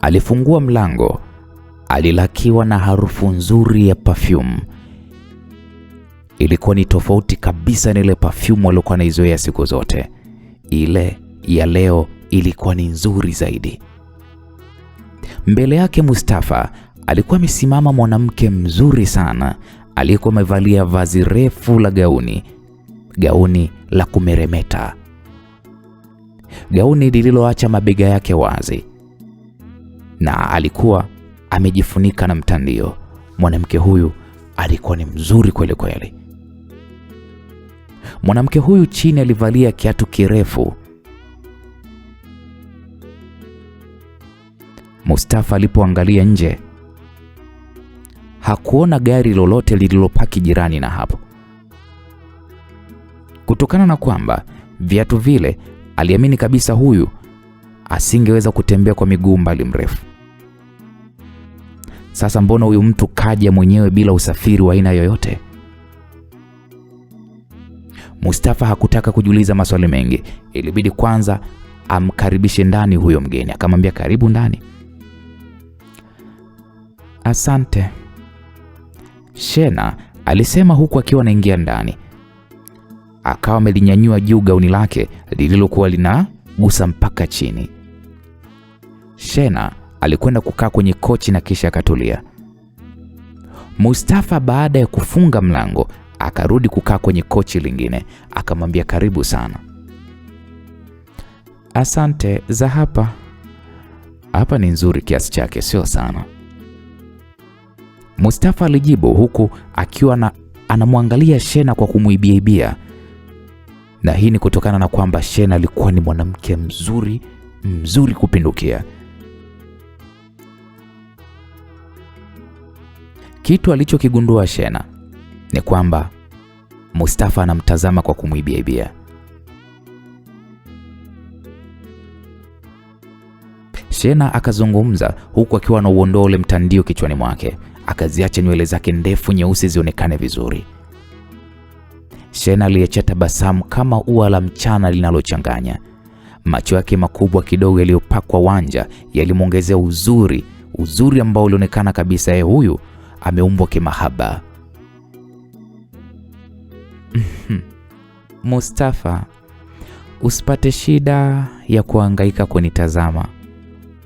S1: alifungua mlango. Alilakiwa na harufu nzuri ya perfume. Ilikuwa ni tofauti kabisa na ile perfume aliyokuwa anaizoea siku zote. Ile ya leo ilikuwa ni nzuri zaidi. Mbele yake Mustafa alikuwa amesimama mwanamke mzuri sana, aliyekuwa amevalia vazi refu la gauni la kumeremeta, gauni lililoacha mabega yake wazi, na alikuwa amejifunika na mtandio. Mwanamke huyu alikuwa ni mzuri kweli kweli. Mwanamke huyu chini alivalia kiatu kirefu. Mustafa alipoangalia nje hakuona gari lolote lililopaki jirani na hapo. Kutokana na kwamba viatu vile, aliamini kabisa huyu asingeweza kutembea kwa miguu mbali mrefu. Sasa mbona huyu mtu kaja mwenyewe bila usafiri wa aina yoyote? Mustafa hakutaka kujiuliza maswali mengi. Ilibidi kwanza amkaribishe ndani huyo mgeni. Akamwambia, "Karibu ndani." "Asante," Shena alisema huku akiwa anaingia ndani. Akawa amelinyanyua juu gauni lake lililokuwa linagusa mpaka chini. Shena alikwenda kukaa kwenye kochi na kisha akatulia. Mustafa baada ya kufunga mlango akarudi kukaa kwenye kochi lingine. Akamwambia, "Karibu sana." "Asante, za hapa ni nzuri kiasi chake, sio sana," Mustafa alijibu huku akiwa anamwangalia Shena kwa kumuibiaibia. Na hii ni kutokana na kwamba Shena alikuwa ni mwanamke mzuri kupindukia. Kitu alichokigundua Shena ni kwamba Mustafa anamtazama kwa kumuibiaibia. Shena akazungumza huku akiwa anauondoa ule mtandio kichwani mwake, akaziacha nywele zake ndefu nyeusi zionekane vizuri. Shena aliacha tabasamu kama ua la mchana linalochanganya. Macho yake makubwa kidogo yaliyopakwa wanja yalimwongezea uzuri ambao ulionekana kabisa yeye huyu ameumbwa kimahaba. "Mustafa, usipate shida ya kuhangaika kunitazama.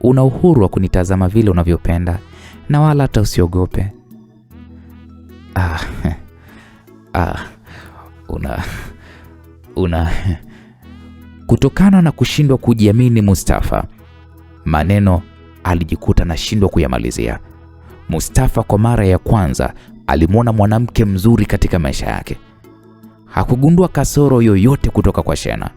S1: Una uhuru wa kunitazama vile unavyopenda na wala hata usiogope." Kutokana na kushindwa kujiamini Mustafa, maneno alijikuta anashindwa kuyamalizia. Mustafa kwa mara ya kwanza alimwona mwanamke mzuri katika maisha yake. Hakugundua kasoro yoyote kutoka kwa Shena.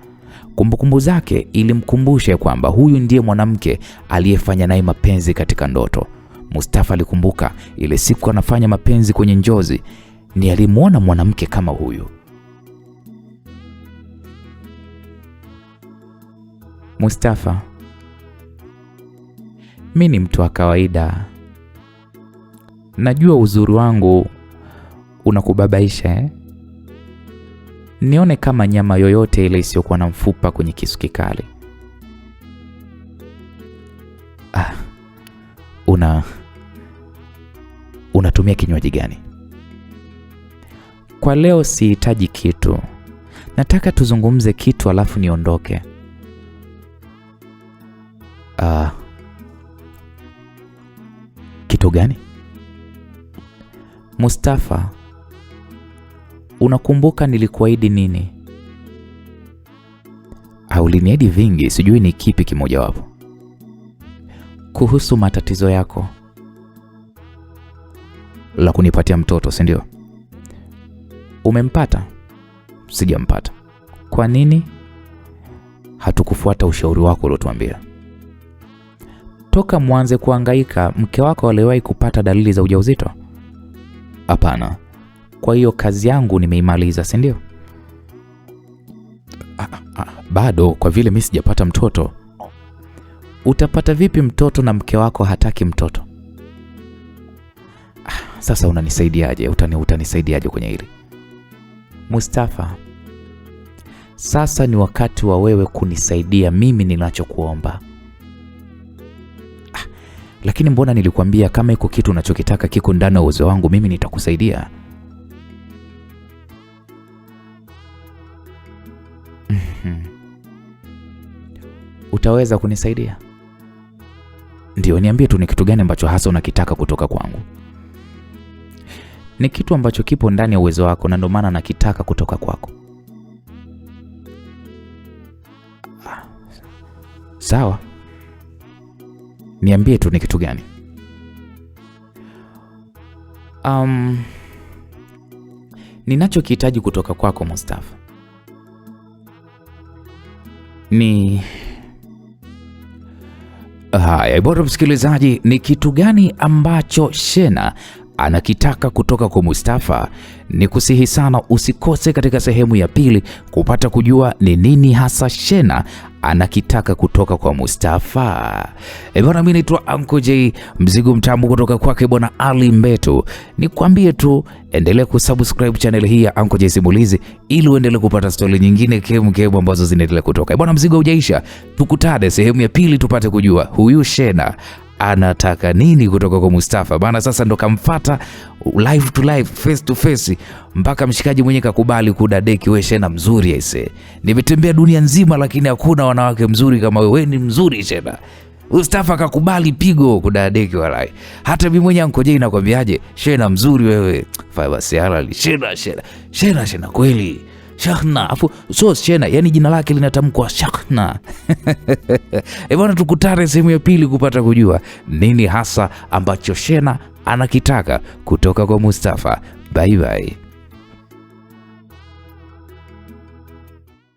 S1: Kumbukumbu zake ilimkumbusha kwamba huyu ndiye mwanamke aliyefanya naye mapenzi katika ndoto. Mustafa alikumbuka ile siku anafanya mapenzi kwenye njozi, ni alimwona mwanamke kama huyu. Mustafa, mimi ni mtu wa kawaida. Najua uzuri wangu unakubabaisha Nione kama nyama yoyote ile isiyokuwa na mfupa kwenye kisu kikali. Unatumia kinywaji gani? Kwa leo sihitaji kitu. Nataka tuzungumze kitu alafu niondoke. Kitu gani? Mustafa, unakumbuka nilikuahidi nini? Uliniahidi vingi, sijui ni kipi kimojawapo. Kuhusu matatizo yako. La kunipatia mtoto, si ndio? Umempata? Sijampata. Kwa nini? Hatukufuata ushauri wako uliotuambia. Toka mwanze kuhangaika, mke wako aliwahi kupata dalili za ujauzito? Hapana. Kwa hiyo kazi yangu nimeimaliza, si ndio? Bado, kwa vile mimi sijapata mtoto. Utapata vipi mtoto na mke wako hataki mtoto? Sasa unanisaidiaje? Utanisaidiaje kwenye hili? Mustafa, sasa ni wakati wa wewe kunisaidia mimi ninachokuomba. Lakini mbona nilikwambia kama iko kitu unachokitaka kiko ndani ya uwezo wangu, mimi nitakusaidia. Utaweza kunisaidia? Ndio, niambie tu ni kitu gani ambacho hasa unakitaka kutoka kwangu. Ni kitu ambacho kipo ndani ya uwezo wako na ndio maana nakitaka kutoka kwako. Sawa. Niambie tu ni kitu gani. Ninachokihitaji kutoka kwako Mustafa ni haya. Bora msikilizaji, ni kitu gani ambacho Shena anakitaka kutoka kwa Mustafa? Ni kusihi sana usikose katika sehemu ya pili kupata kujua ni nini hasa Shena anakitaka kutoka kwa Mustafa. Bwana, mimi naitwa Uncle J, mzigo mtamu kutoka kwake Bwana Ali Mbeto. Nikwambie tu endelea kusubscribe channel hii ya Uncle J Simulizi ili uendelee kupata story nyingine kemu ambazo zinaendelea kutoka. Bwana, mzigo hujaisha, tukutane sehemu ya pili tupate kujua huyu Shena anataka nini kutoka kwa Mustafa. Bana, sasa ndo kamfuata live to live, face to face, mpaka mshikaji mwenye kakubali kudadeki. Wewe Shena mzuri aise. Nimetembea dunia nzima lakini hakuna wanawake mzuri kama wewe. Ni mzuri Shena. Mustafa kakubali pigo kudadeki walai. Hata mimi mwenyewe Uncle J nakwambiaje, Shena mzuri wewe. Faiba siala Shena kweli. Shahna, afu so Shena, yani jina lake linatamkwa Shahna. Bwana, tukutane sehemu ya pili kupata kujua nini hasa ambacho Shena anakitaka kutoka kwa Mustafa. Bye bye.